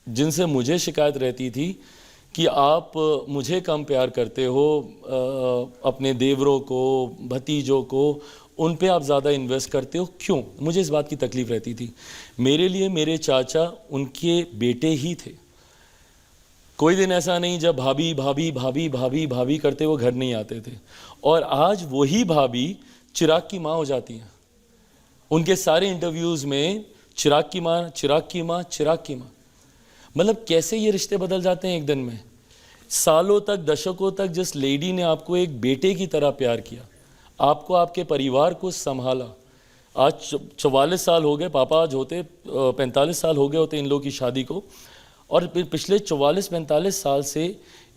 Speaker 5: जिनसे मुझे शिकायत रहती थी कि आप मुझे कम प्यार करते हो, अपने देवरों को, भतीजों को, उन पे आप ज़्यादा इन्वेस्ट करते हो, क्यों? मुझे इस बात की तकलीफ़ रहती थी। मेरे लिए मेरे चाचा उनके बेटे ही थे। कोई दिन ऐसा नहीं जब भाभी भाभी भाभी भाभी भाभी करते वो घर नहीं आते थे। और आज वही भाभी चिराग की माँ हो जाती हैं। उनके सारे इंटरव्यूज़ में चिराग की माँ, चिराग की माँ, चिराग की माँ। मतलब कैसे ये रिश्ते बदल जाते हैं एक दिन में। सालों तक, दशकों तक जिस लेडी ने आपको एक बेटे की तरह प्यार किया, आपको, आपके परिवार को संभाला, आज 44 साल हो गए, पापा आज होते 45 साल हो गए होते इन लोगों की शादी को, और पिछले 44-45 साल से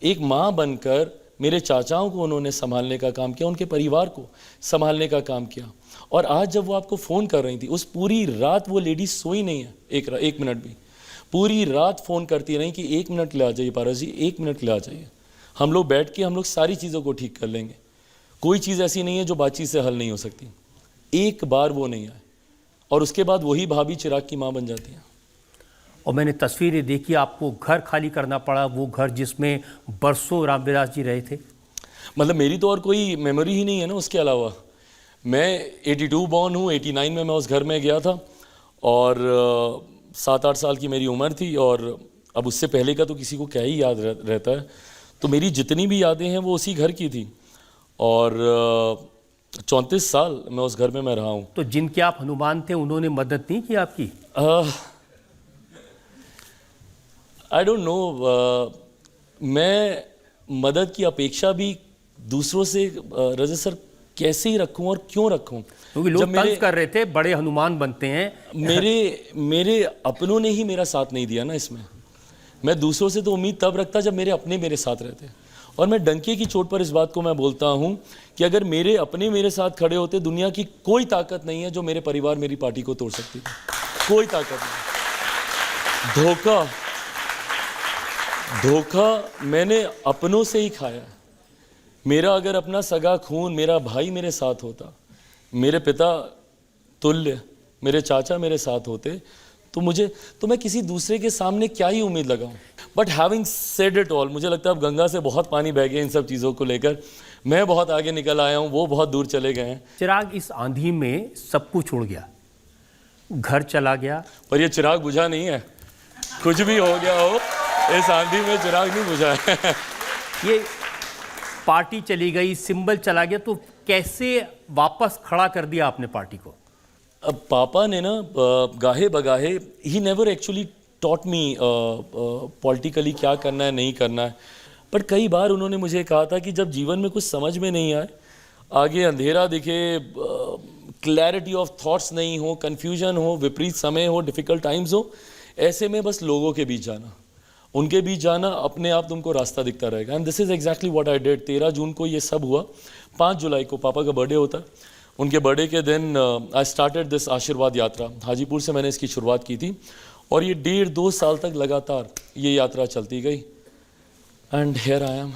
Speaker 5: एक माँ बनकर मेरे चाचाओं को उन्होंने संभालने का काम किया, उनके परिवार को संभालने का काम किया। और आज जब वो आपको फ़ोन कर रही थी, उस पूरी रात वो लेडी सोई नहीं है एक मिनट भी। पूरी रात फ़ोन करती रही कि 1 मिनट ले आ जाइए पारस जी, 1 मिनट ले आ जाइए, हम लोग बैठ के हम लोग सारी चीज़ों को ठीक कर लेंगे। कोई चीज़ ऐसी नहीं है जो बातचीत से हल नहीं हो सकती। एक बार वो नहीं आए, और उसके बाद वही भाभी चिराग की माँ बन जाती हैं।
Speaker 2: और मैंने तस्वीरें देखी, आपको घर खाली करना पड़ा, वो घर जिसमें बरसों रामविलास जी रहे थे।
Speaker 5: मतलब मेरी तो और कोई मेमोरी ही नहीं है ना उसके अलावा। मैं 82 बॉर्न हूँ, 89 में मैं उस घर में गया था, और 7-8 साल की मेरी उम्र थी, और अब उससे पहले का तो किसी को क्या ही याद रहता है। तो मेरी जितनी भी यादें हैं वो उसी घर की थी, और 34 साल मैं उस घर में मैं रहा हूँ।
Speaker 2: तो जिनके आप हनुमान थे उन्होंने मदद नहीं की आपकी?
Speaker 5: आई डोंट नो, मैं मदद की अपेक्षा भी दूसरों से रजत सर कैसे ही रखूं और क्यों रखूं?
Speaker 2: क्योंकि लोग तंज कर रहे थे, बड़े हनुमान बनते हैं।
Speaker 5: मेरे अपनों ने ही मेरा साथ नहीं दिया ना इसमें। मैं दूसरों से तो उम्मीद तब रखता जब मेरे अपने मेरे साथ रहते। और मैं डंके की चोट पर इस बात को मैं बोलता हूं कि अगर मेरे अपने मेरे साथ खड़े होते, दुनिया की कोई ताकत नहीं है जो मेरे परिवार, मेरी पार्टी को तोड़ सकती थी। कोई ताकत नहीं। धोखा मैंने अपनों से ही खाया है। मेरा अगर अपना सगा खून, मेरा भाई मेरे साथ होता, मेरे पिता तुल्य मेरे चाचा मेरे साथ होते, तो मैं किसी दूसरे के सामने क्या ही उम्मीद लगाऊं। But having said it all, मुझे लगता है अब गंगा से बहुत पानी बह गया इन सब चीज़ों को लेकर। मैं बहुत आगे निकल आया हूं, वो बहुत दूर चले गए हैं।
Speaker 2: चिराग, इस आंधी में सब कुछ उड़ गया, घर चला गया,
Speaker 5: पर ये चिराग बुझा नहीं है। कुछ भी हो गया हो, इस आंधी में चिराग नहीं बुझा है।
Speaker 2: ये पार्टी चली गई, सिंबल चला गया, तो कैसे वापस खड़ा कर दिया आपने पार्टी को?
Speaker 5: अब पापा ने ना गाहे बगाहे, he never actually taught me politically क्या करना है नहीं करना है। बट कई बार उन्होंने मुझे कहा था कि जब जीवन में कुछ समझ में नहीं आए, आगे अंधेरा दिखे, क्लैरिटी ऑफ थॉट्स नहीं हो, कन्फ्यूजन हो, विपरीत समय हो, डिफ़िकल्ट टाइम्स हो, ऐसे में बस लोगों के बीच जाना, उनके बीच जाना, अपने आप तुमको रास्ता दिखता रहेगा। And this is exactly what I did. 13 जून को ये सब हुआ। 5 जुलाई को पापा का बर्थडे होता है। उनके बर्थडे के दिन आई स्टार्टेड दिस आशीर्वाद यात्रा। हाजीपुर से मैंने इसकी शुरुआत की थी, और ये 1.5-2 साल तक लगातार ये यात्रा चलती गई। And here I am.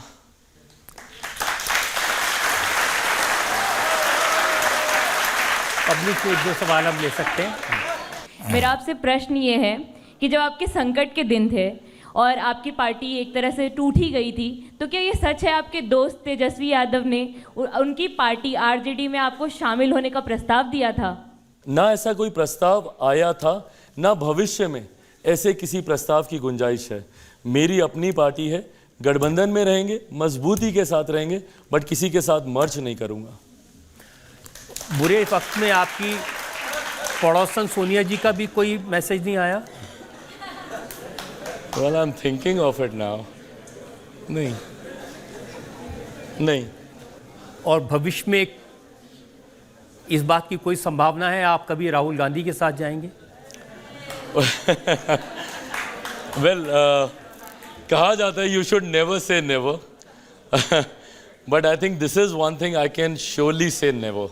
Speaker 2: Public से 1-2 सवाल हम ले सकते हैं।
Speaker 10: मेरा आपसे प्रश्न ये है कि जब आपके संकट के दिन थे और आपकी पार्टी एक तरह से टूट ही गई थी, तो क्या ये सच है आपके दोस्त तेजस्वी यादव ने उनकी पार्टी आरजेडी में आपको शामिल होने का प्रस्ताव दिया था?
Speaker 5: ना ऐसा कोई प्रस्ताव आया था, ना भविष्य में ऐसे किसी प्रस्ताव की गुंजाइश है। मेरी अपनी पार्टी है, गठबंधन में रहेंगे, मजबूती के साथ रहेंगे, बट किसी के साथ मर्ज नहीं करूंगा।
Speaker 2: बुरे वक्त में आपकी पड़ोसन सोनिया जी का भी कोई मैसेज नहीं आया?
Speaker 5: Well, I'm thinking of it now. नहीं। और
Speaker 2: भविष्य में इस बात की कोई संभावना है आप कभी राहुल गांधी के साथ जाएंगे?
Speaker 5: कहा जाता है you should never say never, But I think this is one thing I can surely say never.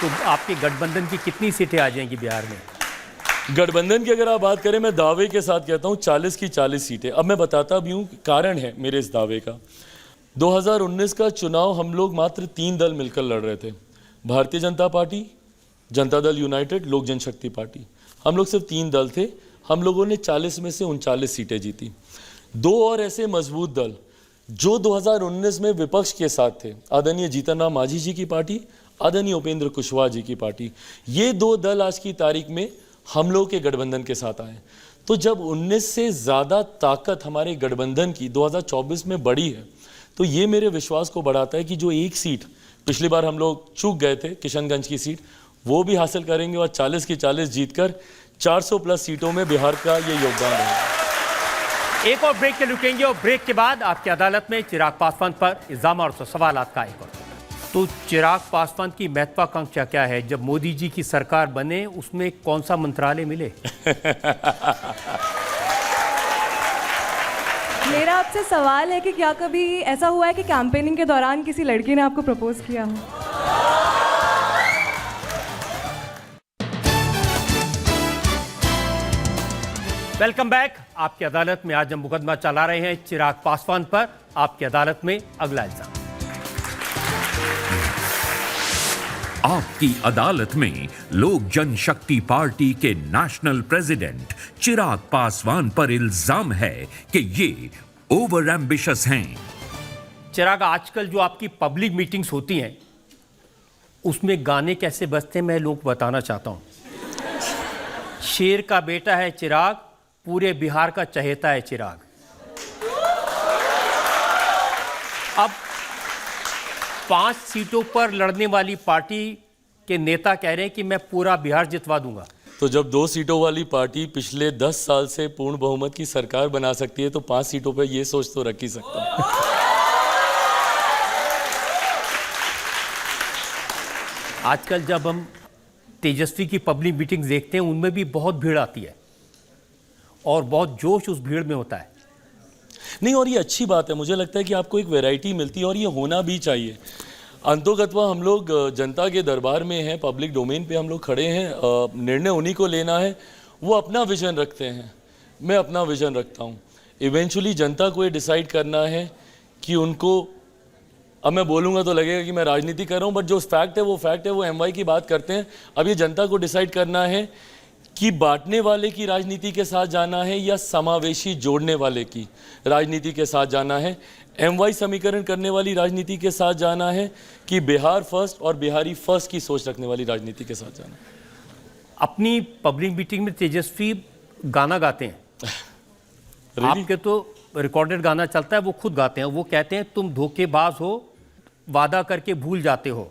Speaker 2: तो आपके गठबंधन की कितनी सीटें आ जाएंगी बिहार में?
Speaker 5: गठबंधन की अगर आप बात करें, मैं दावे के साथ कहता हूं 40 की 40 सीटें। अब मैं बताता भी हूं, कारण है मेरे इस दावे का। 2019 का चुनाव हम लोग मात्र 3 दल मिलकर लड़ रहे थे, भारतीय जनता पार्टी, जनता दल यूनाइटेड, लोक जनशक्ति पार्टी। हम लोग सिर्फ 3 दल थे। हम लोगों ने 40 में से 39 सीटें जीती। 2 और ऐसे मजबूत दल जो 2019 में विपक्ष के साथ थे, आदरणीय जीतन राम मांझी जी की पार्टी, आदरणीय उपेंद्र कुशवाहा जी की पार्टी, ये 2 दल आज की तारीख में हम लोग के गठबंधन के साथ आए। तो जब 19 से ज़्यादा ताकत हमारे गठबंधन की 2024 में बढ़ी है, तो ये मेरे विश्वास को बढ़ाता है कि जो एक सीट पिछली बार हम लोग चूक गए थे, किशनगंज की सीट, वो भी हासिल करेंगे और 40 की 40 जीतकर 400 प्लस सीटों में बिहार का ये योगदान रहेगा।
Speaker 2: एक और ब्रेक के रुकेंगे और ब्रेक के बाद आपकी अदालत में चिराग पासवान पर इल्जाम और सवालात का एक और। तो चिराग पासवान की महत्वाकांक्षा क्या है? जब मोदी जी की सरकार बने उसमें कौन सा मंत्रालय मिले?
Speaker 11: मेरा आपसे सवाल है कि क्या कभी ऐसा हुआ है कि कैंपेनिंग के दौरान किसी लड़की ने आपको प्रपोज किया हो?
Speaker 2: Welcome back. आपकी अदालत में आज हम मुकदमा चला रहे हैं चिराग पासवान पर। आपकी अदालत में अगला इल्जाम।
Speaker 4: आपकी अदालत में लोक जनशक्ति पार्टी के नेशनल प्रेसिडेंट चिराग पासवान पर इल्जाम है कि ये ओवर एम्बिशियस हैं।
Speaker 2: चिराग, आजकल जो आपकी पब्लिक मीटिंग्स होती हैं उसमें गाने कैसे बजते हैं मैं लोग बताना चाहता हूं। शेर का बेटा है चिराग, पूरे बिहार का चहेता है चिराग। अब 5 सीटों पर लड़ने वाली पार्टी के नेता कह रहे हैं कि मैं पूरा बिहार जितवा दूंगा।
Speaker 5: तो जब 2 सीटों वाली पार्टी पिछले 10 साल से पूर्ण बहुमत की सरकार बना सकती है, तो 5 सीटों पर ये सोच तो रख ही सकता हूं।
Speaker 2: आजकल जब हम तेजस्वी की पब्लिक मीटिंग्स देखते हैं उनमें भी बहुत भीड़ आती है और बहुत जोश उस भीड़ में होता है।
Speaker 5: नहीं, और ये अच्छी बात है। मुझे लगता है कि आपको एक वैरायटी मिलती है और ये होना भी चाहिए। अंतोगत्वा हम लोग जनता के दरबार में हैं, पब्लिक डोमेन पे हम लोग खड़े हैं। निर्णय उन्हीं को लेना है, वो अपना विजन रखते हैं, मैं अपना विजन रखता हूँ। इवेंचुअली जनता को ये डिसाइड करना है कि उनको, अब मैं बोलूँगा तो लगेगा कि मैं राजनीति कर रहा हूँ, बट जो फैक्ट है वो फैक्ट है। वो एमवाई की बात करते हैं। अब ये जनता को डिसाइड करना है कि बांटने वाले की राजनीति के साथ जाना है या समावेशी जोड़ने वाले की राजनीति के साथ जाना है, एमवाई समीकरण करने वाली राजनीति के साथ जाना है, कि बिहार फर्स्ट और बिहारी फर्स्ट की सोच रखने वाली राजनीति के साथ जाना है।
Speaker 2: अपनी पब्लिक मीटिंग में तेजस्वी गाना गाते हैं।
Speaker 5: Really?
Speaker 2: आपके तो रिकॉर्डेड गाना चलता है, वो खुद गाते हैं। वो कहते हैं तुम धोखेबाज हो, वादा करके भूल जाते हो,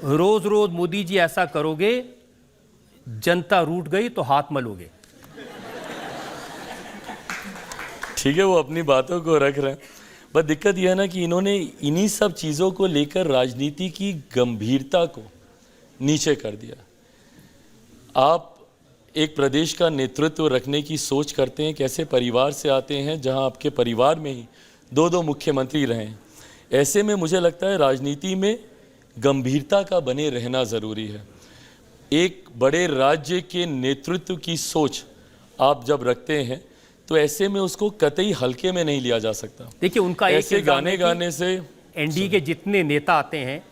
Speaker 2: रोज रोज मोदी जी ऐसा करोगे, जनता रूठ गई तो हाथ मलोगे।
Speaker 5: ठीक है, वो अपनी बातों को रख रहे हैं, बस दिक्कत यह है ना कि इन्होंने इन्हीं सब चीज़ों को लेकर राजनीति की गंभीरता को नीचे कर दिया। आप एक प्रदेश का नेतृत्व रखने की सोच करते हैं, कैसे परिवार से आते हैं जहां आपके परिवार में ही 2 मुख्यमंत्री रहे हैं। ऐसे में मुझे लगता है राजनीति में गंभीरता का बने रहना ज़रूरी है। एक बड़े राज्य के नेतृत्व की सोच आप जब रखते हैं तो ऐसे में उसको कतई हल्के में नहीं लिया जा सकता।
Speaker 2: देखिए, उनका
Speaker 5: ऐसे
Speaker 2: एक
Speaker 5: गाने से
Speaker 2: एनडीए के जितने नेता आते हैं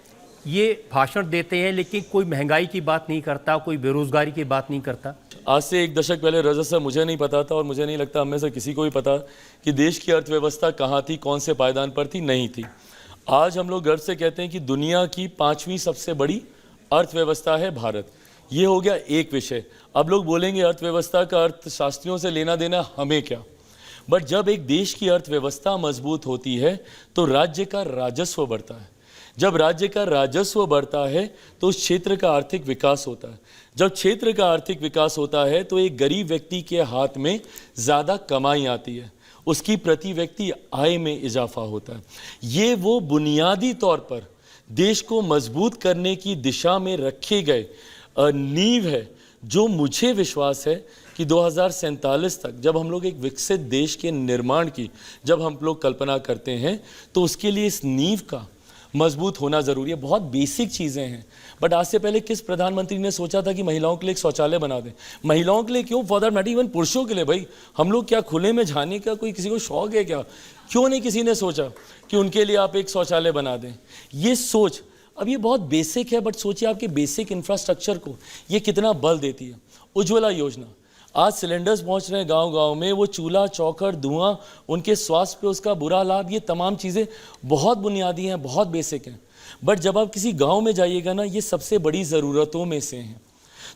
Speaker 2: ये भाषण देते हैं, लेकिन कोई महंगाई की बात नहीं करता, कोई बेरोजगारी की बात नहीं करता।
Speaker 5: आज से 1 दशक पहले रजत सर मुझे नहीं पता था और मुझे नहीं लगता हम में से किसी को भी पता कि देश की अर्थव्यवस्था कहाँ थी, कौन से पायदान पर थी, नहीं थी। आज हम लोग गर्व से कहते हैं कि दुनिया की 5वीं सबसे बड़ी अर्थव्यवस्था है भारत। ये हो गया एक विषय। अब लोग बोलेंगे अर्थव्यवस्था का अर्थशास्त्रियों से लेना देना हमें क्या, बट जब एक देश की अर्थव्यवस्था मजबूत होती है तो राज्य का राजस्व बढ़ता है। जब राज्य का राजस्व बढ़ता है तो उस क्षेत्र का आर्थिक विकास होता है। जब क्षेत्र का आर्थिक विकास होता है तो एक गरीब व्यक्ति के हाथ में ज़्यादा कमाई आती है, उसकी प्रति व्यक्ति आय में इजाफा होता है। ये वो बुनियादी तौर पर देश को मजबूत करने की दिशा में रखे गए नींव है, जो मुझे विश्वास है कि 2047 तक जब हम लोग एक विकसित देश के निर्माण की जब हम लोग कल्पना करते हैं तो उसके लिए इस नींव का मजबूत होना ज़रूरी है। बहुत बेसिक चीज़ें हैं, बट आज से पहले किस प्रधानमंत्री ने सोचा था कि महिलाओं के लिए एक शौचालय बना दें? महिलाओं के लिए क्यों, फॉर दैट मैटर इवन पुरुषों के लिए। भाई हम लोग क्या खुले में जाने का कोई किसी को शौक है क्या? क्यों नहीं किसी ने सोचा कि उनके लिए आप एक शौचालय बना दें? ये सोच, अब ये बहुत बेसिक है, बट सोचिए आपके बेसिक इंफ्रास्ट्रक्चर को ये कितना बल देती है। उज्ज्वला योजना, आज सिलेंडर्स पहुंच रहे हैं गांव-गांव में, वो चूल्हा चौखट धुआं, उनके स्वास्थ्य पे उसका बुरा लाभ, ये तमाम चीज़ें बहुत बुनियादी हैं, बहुत बेसिक हैं, बट जब आप किसी गांव में जाइएगा ना, ये सबसे बड़ी ज़रूरतों में से हैं।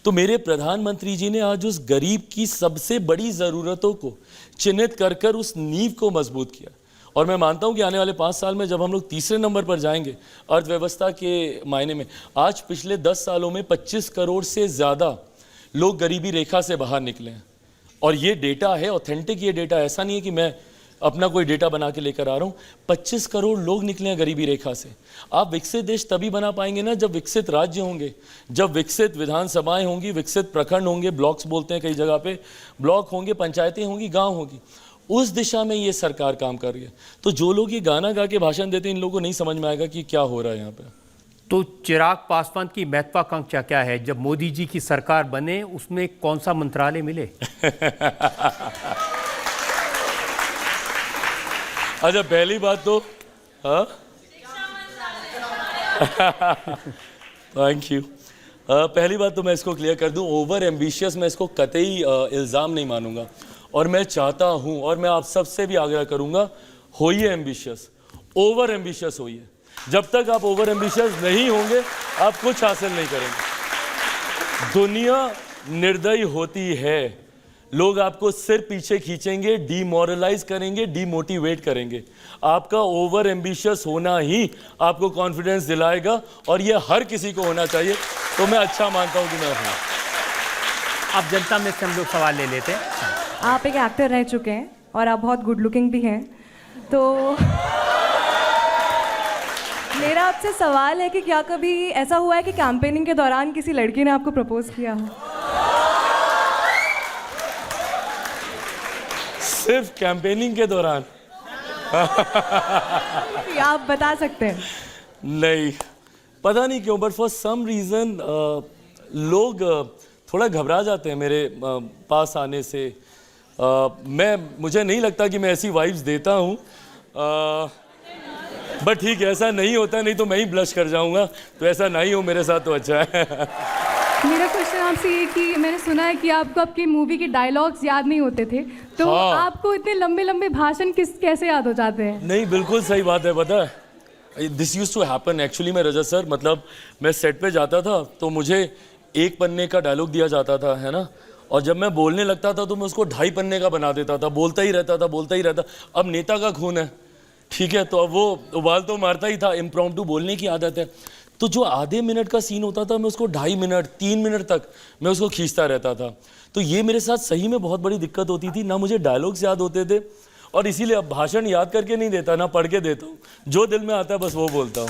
Speaker 5: तो मेरे प्रधानमंत्री जी ने आज उस गरीब की सबसे बड़ी ज़रूरतों को चिन्हित कर कर उस नींव को मजबूत किया। और मैं मानता हूं कि आने वाले 5 साल में जब हम लोग तीसरे नंबर पर जाएंगे अर्थव्यवस्था के मायने में, आज पिछले 10 सालों में 25 करोड़ से ज़्यादा लोग गरीबी रेखा से बाहर निकले हैं। और ये डेटा है ऑथेंटिक, ये डेटा ऐसा नहीं है कि मैं अपना कोई डेटा बना के लेकर आ रहा हूँ। 25 करोड़ लोग निकले हैं गरीबी रेखा से। आप विकसित देश तभी बना पाएंगे ना जब विकसित राज्य होंगे, जब विकसित विधानसभाएं होंगी, विकसित प्रखंड होंगे, ब्लॉक्स बोलते हैं कई जगह पे, ब्लॉक होंगे, पंचायतें होंगी, गाँव होगी। उस दिशा में ये सरकार काम कर रही है। तो जो लोग ये गाना गा के भाषण देते हैं, इन लोगों को नहीं समझ में आएगा कि क्या हो रहा है यहाँ पे।
Speaker 2: तो चिराग पासवान की महत्वाकांक्षा क्या है? जब मोदी जी की सरकार बने उसमें कौन सा मंत्रालय मिले?
Speaker 5: अच्छा, पहली बात तो थैंक यू। पहली बात तो मैं इसको क्लियर कर दूं, ओवर एम्बिशियस मैं इसको कतई इल्ज़ाम नहीं मानूंगा। और मैं चाहता हूं और मैं आप सबसे भी आग्रह करूंगा, होइए एम्बिशियस, ओवर एम्बिशियस होइए। जब तक आप ओवर एम्बिशियस नहीं होंगे आप कुछ हासिल नहीं करेंगे। दुनिया निर्दयी होती है, लोग आपको सिर पीछे खींचेंगे, डीमोरलाइज करेंगे, डीमोटिवेट करेंगे। आपका ओवर एम्बिशियस होना ही आपको कॉन्फिडेंस दिलाएगा और ये हर किसी को होना चाहिए। तो मैं अच्छा मानता हूं कि मैं हूं।
Speaker 2: अब जनता में से हम लोग सवाल ले लेते हैं।
Speaker 11: आप एक एक्टर रह चुके हैं और आप बहुत गुड लुकिंग भी हैं, तो मेरा आपसे सवाल है कि क्या कभी ऐसा हुआ है कि कैंपेनिंग के दौरान किसी लड़की ने आपको प्रपोज किया हो?
Speaker 5: सिर्फ कैंपेनिंग के दौरान?
Speaker 11: आप बता सकते हैं।
Speaker 5: नहीं, पता नहीं क्यों, बट फॉर सम रीज़न लोग थोड़ा घबरा जाते हैं मेरे पास आने से। मुझे नहीं लगता कि मैं ऐसी वाइब्स देता हूँ, बट ठीक है, ऐसा नहीं होता, नहीं तो मैं ही ब्लश कर जाऊँगा। तो ऐसा नहीं हो मेरे साथ तो अच्छा है।
Speaker 7: मेरा क्वेश्चन आपसे ये कि मैंने सुना है कि आपको आपकी मूवी के डायलॉग्स याद नहीं होते थे, तो
Speaker 5: हाँ।
Speaker 7: आपको इतने लंबे लंबे भाषण कैसे याद हो जाते हैं?
Speaker 5: नहीं, बिल्कुल सही बात है। पता है, this used to happen actually. मैं रजत सर, मतलब मैं सेट पे जाता था तो मुझे 1 पन्ने का डायलॉग दिया जाता था, है ना, और जब मैं बोलने लगता था तो मैं उसको 2.5 पन्ने का बना देता था, बोलता ही रहता। अब नेता का खून है, ठीक है, तो अब वो उबाल तो मारता ही था, इम्प्रॉम्प्टू बोलने की आदत है। तो जो आधे मिनट का सीन होता था मैं उसको 2.5 मिनट 3 मिनट तक मैं उसको खींचता रहता था। तो ये मेरे साथ सही में बहुत बड़ी दिक्कत होती थी, ना मुझे डायलॉग्स याद होते थे, और इसीलिए अब भाषण याद करके नहीं देता, ना पढ़ के देता हूँ, जो दिल में आता है बस वो बोलता हूँ।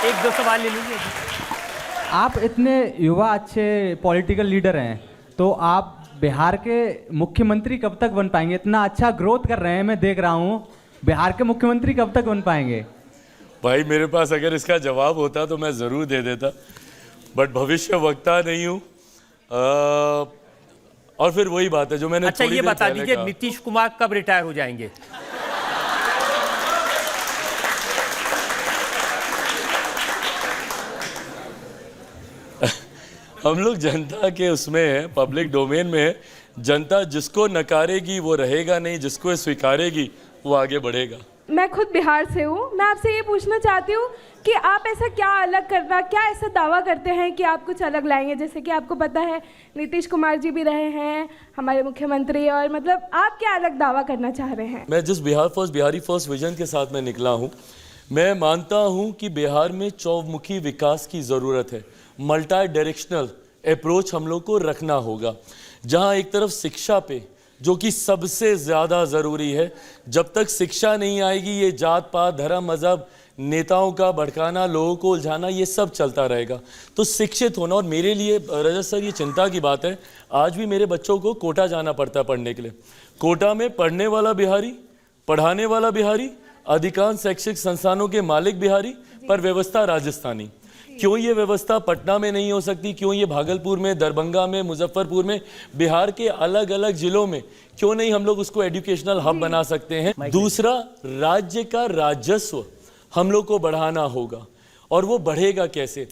Speaker 2: एक दो सवाल ले लीजिए।
Speaker 8: आप इतने युवा अच्छे पॉलिटिकल लीडर हैं, तो आप बिहार के मुख्यमंत्री कब तक बन पाएंगे? इतना अच्छा ग्रोथ कर रहे हैं, मैं देख रहा हूँ, बिहार के मुख्यमंत्री कब तक बन पाएंगे?
Speaker 5: भाई मेरे पास अगर इसका जवाब होता तो मैं ज़रूर दे देता, बट भविष्य वक्ता नहीं हूँ। और फिर वही बात है जो मैंने
Speaker 2: अच्छा, ये बता दीजिए, नीतीश कुमार कब रिटायर हो जाएंगे?
Speaker 5: हम लोग जनता के उसमें है, पब्लिक डोमेन में है। जनता जिसको नकारेगी वो रहेगा नहीं, जिसको स्वीकारेगी वो आगे बढ़ेगा।
Speaker 7: मैं खुद बिहार से हूँ। मैं आपसे ये पूछना चाहती हूँ कि आप ऐसा क्या अलग करना, क्या ऐसा दावा करते हैं कि आप कुछ अलग लाएंगे? जैसे कि आपको पता है नीतीश कुमार जी भी रहे हैं हमारे मुख्यमंत्री, और मतलब आप क्या अलग दावा करना चाह रहे हैं?
Speaker 5: मैं जिस बिहारी फर्स्ट विजन के साथ मैं निकला हूँ, मैं मानता हूँ कि बिहार में चौमुखी विकास की ज़रूरत है। मल्टी डायरेक्शनल अप्रोच हम लोग को रखना होगा, जहाँ एक तरफ शिक्षा पे, जो कि सबसे ज़्यादा ज़रूरी है, जब तक शिक्षा नहीं आएगी ये जात पात धर्म मज़हब नेताओं का भड़काना, लोगों को उलझाना, ये सब चलता रहेगा। तो शिक्षित होना, और मेरे लिए रजत सर ये चिंता की बात है, आज भी मेरे बच्चों को कोटा जाना पड़ता है पढ़ने के लिए। कोटा में पढ़ने वाला बिहारी, पढ़ाने वाला बिहारी, अधिकांश शैक्षिक संस्थानों के मालिक बिहारी, पर व्यवस्था राजस्थानी। क्यों ये व्यवस्था पटना में नहीं हो सकती? क्यों ये भागलपुर में, दरभंगा में, मुजफ्फरपुर में, बिहार के अलग अलग जिलों में क्यों नहीं हम लोग उसको एजुकेशनल हब बना सकते हैं? दूसरा, राज्य का राजस्व हम लोग को बढ़ाना होगा, और वो बढ़ेगा कैसे?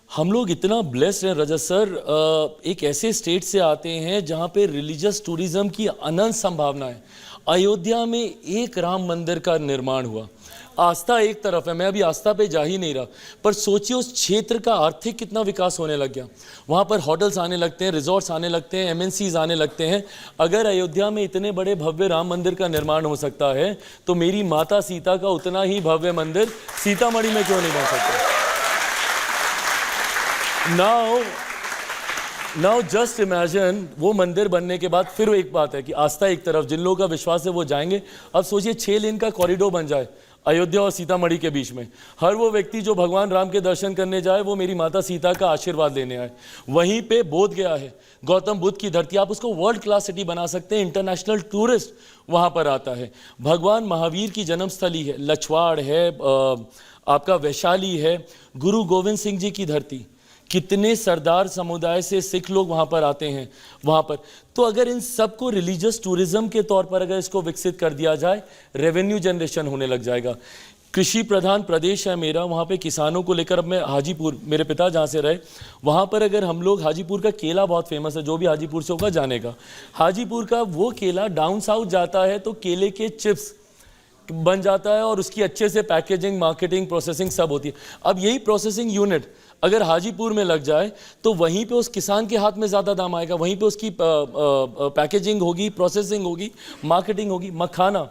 Speaker 5: हम लोग इतना ब्लेस्ड हैं रजत सर, एक ऐसे स्टेट से आते हैं जहाँ पे रिलीजियस टूरिज्म की अनंत संभावना है। अयोध्या में एक राम मंदिर का निर्माण हुआ, आस्था एक तरफ है, मैं अभी आस्था पे जा ही नहीं रहा, पर सोचिए उस क्षेत्र का आर्थिक कितना विकास होने लग गया। वहाँ पर होटल्स आने लगते हैं, रिजॉर्ट्स आने लगते हैं, एमएनसीज आने लगते हैं। अगर अयोध्या में इतने बड़े भव्य राम मंदिर का निर्माण हो सकता है, तो मेरी माता सीता का उतना ही भव्य मंदिर सीतामढ़ी में क्यों नहीं बन सकता? नाउ जस्ट इमेजिन, वो मंदिर बनने के बाद फिर एक बात है कि आस्था एक तरफ, जिन लोगों का विश्वास है वो जाएंगे। अब सोचिए 6 लेन का कॉरिडोर बन जाए अयोध्या और सीतामढ़ी के बीच में, हर वो व्यक्ति जो भगवान राम के दर्शन करने जाए वो मेरी माता सीता का आशीर्वाद लेने आए। वहीं पे बोध गया है, गौतम बुद्ध की धरती, आप उसको वर्ल्ड क्लास सिटी बना सकते हैं, इंटरनेशनल टूरिस्ट वहाँ पर आता है। भगवान महावीर की जन्मस्थली है, लछवाड़ है, आपका वैशाली है, गुरु गोविंद सिंह जी की धरती, कितने सरदार समुदाय से सिख लोग वहाँ पर आते हैं वहाँ पर। तो अगर इन सबको रिलीजियस टूरिज्म के तौर पर अगर इसको विकसित कर दिया जाए, रेवेन्यू जनरेशन होने लग जाएगा। कृषि प्रधान प्रदेश है मेरा, वहाँ पे किसानों को लेकर, अब मैं हाजीपुर, मेरे पिता जहाँ से रहे, वहाँ पर अगर हम लोग, हाजीपुर का केला बहुत फेमस है, जो भी हाजीपुर से होगा जानेगा। हाजीपुर का वो केला डाउन साउथ जाता है तो केले के चिप्स बन जाता है, और उसकी अच्छे से पैकेजिंग, मार्केटिंग, प्रोसेसिंग सब होती है। अब यही प्रोसेसिंग यूनिट अगर हाजीपुर में लग जाए तो वहीं पे उस किसान के हाथ में ज़्यादा दाम आएगा, वहीं पे उसकी पैकेजिंग होगी, प्रोसेसिंग होगी, मार्केटिंग होगी। मखाना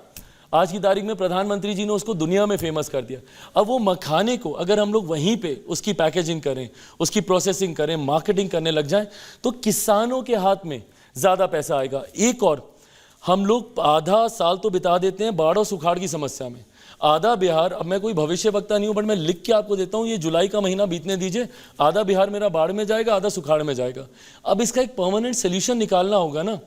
Speaker 5: आज की तारीख में प्रधानमंत्री जी ने उसको दुनिया में फेमस कर दिया। अब वो मखाने को अगर हम लोग वहीं पे उसकी पैकेजिंग करें, उसकी प्रोसेसिंग करें, मार्केटिंग करने लग जाएं, तो किसानों के हाथ में ज़्यादा पैसा आएगा। एक और, हम लोग आधा साल तो बिता देते हैं बाढ़ और सुखाड़ की समस्या में। आधा बिहार, अब मैं कोई भविष्य वक्ता नहीं हूं, बट मैं लिख के आपको देता हूं, ये जुलाई का महीना बीतने दीजिए, आधा बिहार मेरा बाढ़ में जाएगा, आधा सुखाड़ में जाएगा। अब इसका एक परमानेंट सोल्यूशन निकालना होगा ना।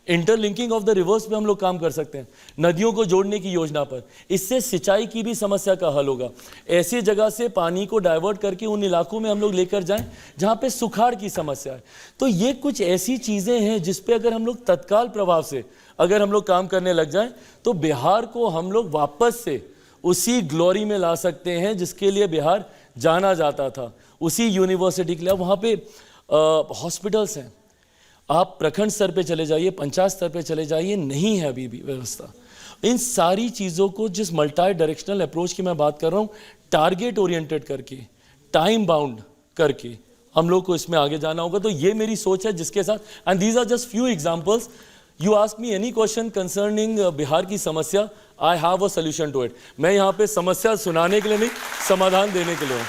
Speaker 5: इंटरलिंकिंग ऑफ द रिवर्स पे हम लोग काम कर सकते हैं, नदियों को जोड़ने की योजना पर, इससे सिंचाई की भी समस्या का हल होगा। ऐसी जगह से पानी को डाइवर्ट करके उन इलाकों में हम लोग लेकर जाएं जहां पे सुखाड़ की समस्या है। तो ये कुछ ऐसी चीजें हैं जिस पे अगर हम लोग तत्काल प्रभाव से अगर हम लोग काम करने लग जाएं, तो बिहार को हम लोग वापस से उसी ग्लोरी में ला सकते हैं जिसके लिए बिहार जाना जाता था, उसी यूनिवर्सिटी के लिए। वहाँ पे हॉस्पिटल्स हैं, आप प्रखंड स्तर पे चले जाइए, पंचायत स्तर पे चले जाइए, नहीं है अभी भी व्यवस्था। इन सारी चीज़ों को, जिस मल्टी डायरेक्शनल अप्रोच की मैं बात कर रहा हूँ, टारगेट ओरिएंटेड करके, टाइम बाउंड करके हम लोग को इसमें आगे जाना होगा। तो ये मेरी सोच है जिसके साथ, and these are just few examples. You ask me any question concerning Bihar की समस्या, I have a solution to it. मैं यहाँ पे समस्या सुनाने के लिए नहीं, समाधान देने के लिए हूँ।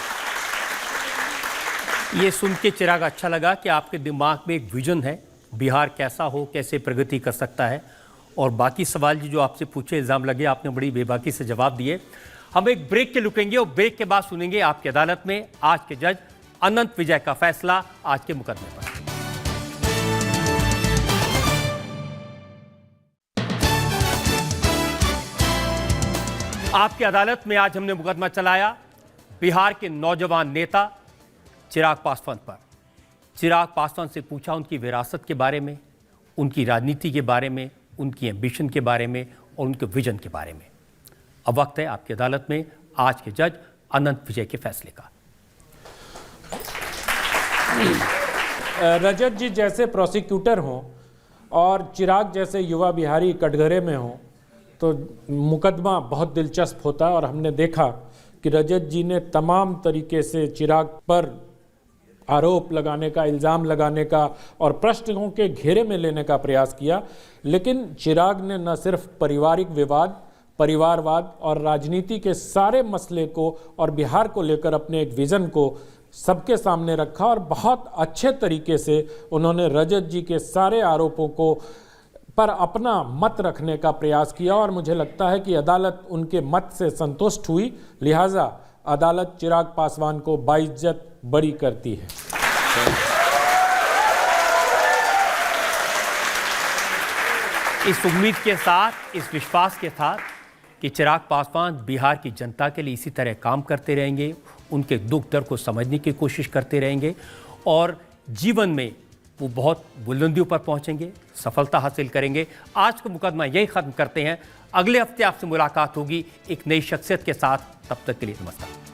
Speaker 2: ये सुन के चिराग अच्छा लगा कि आपके दिमाग में एक विजन है, बिहार कैसा हो, कैसे प्रगति कर सकता है। और बाकी सवाल जो आपसे पूछे, इल्ज़ाम लगे, आपने बड़ी बेबाकी से जवाब दिए। हम एक ब्रेक के रुकेंगे और ब्रेक के बाद सुनेंगे आपकी अदालत में आज के जज अनंत विजय का फैसला आज के मुकदमे पर। आपकी अदालत में आज हमने मुकदमा चलाया बिहार के नौजवान नेता चिराग पासवान पर। चिराग पासवान से पूछा उनकी विरासत के बारे में, उनकी राजनीति के बारे में, उनकी एम्बिशन के बारे में और उनके विजन के बारे में। अब वक्त है आपकी अदालत में आज के जज अनंत विजय के फैसले का।
Speaker 3: रजत जी जैसे प्रोसिक्यूटर हों और चिराग जैसे युवा बिहारी कटघरे में हों तो मुकदमा बहुत दिलचस्प होता है। और हमने देखा कि रजत जी ने तमाम तरीके से चिराग पर आरोप लगाने का, इल्ज़ाम लगाने का और प्रश्नों के घेरे में लेने का प्रयास किया, लेकिन चिराग ने न सिर्फ पारिवारिक विवाद, परिवारवाद और राजनीति के सारे मसले को और बिहार को लेकर अपने एक विज़न को सबके सामने रखा और बहुत अच्छे तरीके से उन्होंने रजत जी के सारे आरोपों को पर अपना मत रखने का प्रयास किया और मुझे लगता है कि अदालत उनके मत से संतुष्ट हुई, लिहाजा अदालत चिराग पासवान को बाइज्जत बरी करती है।
Speaker 2: इस उम्मीद के साथ, इस विश्वास के साथ कि चिराग पासवान बिहार की जनता के लिए इसी तरह काम करते रहेंगे, उनके दुख दर्द को समझने की कोशिश करते रहेंगे और जीवन में वो बहुत बुलंदियों पर पहुंचेंगे, सफलता हासिल करेंगे। आज का मुकदमा यही ख़त्म करते हैं। अगले हफ्ते आपसे मुलाकात होगी एक नई शख्सियत के साथ। तब तक के लिए नमस्कार।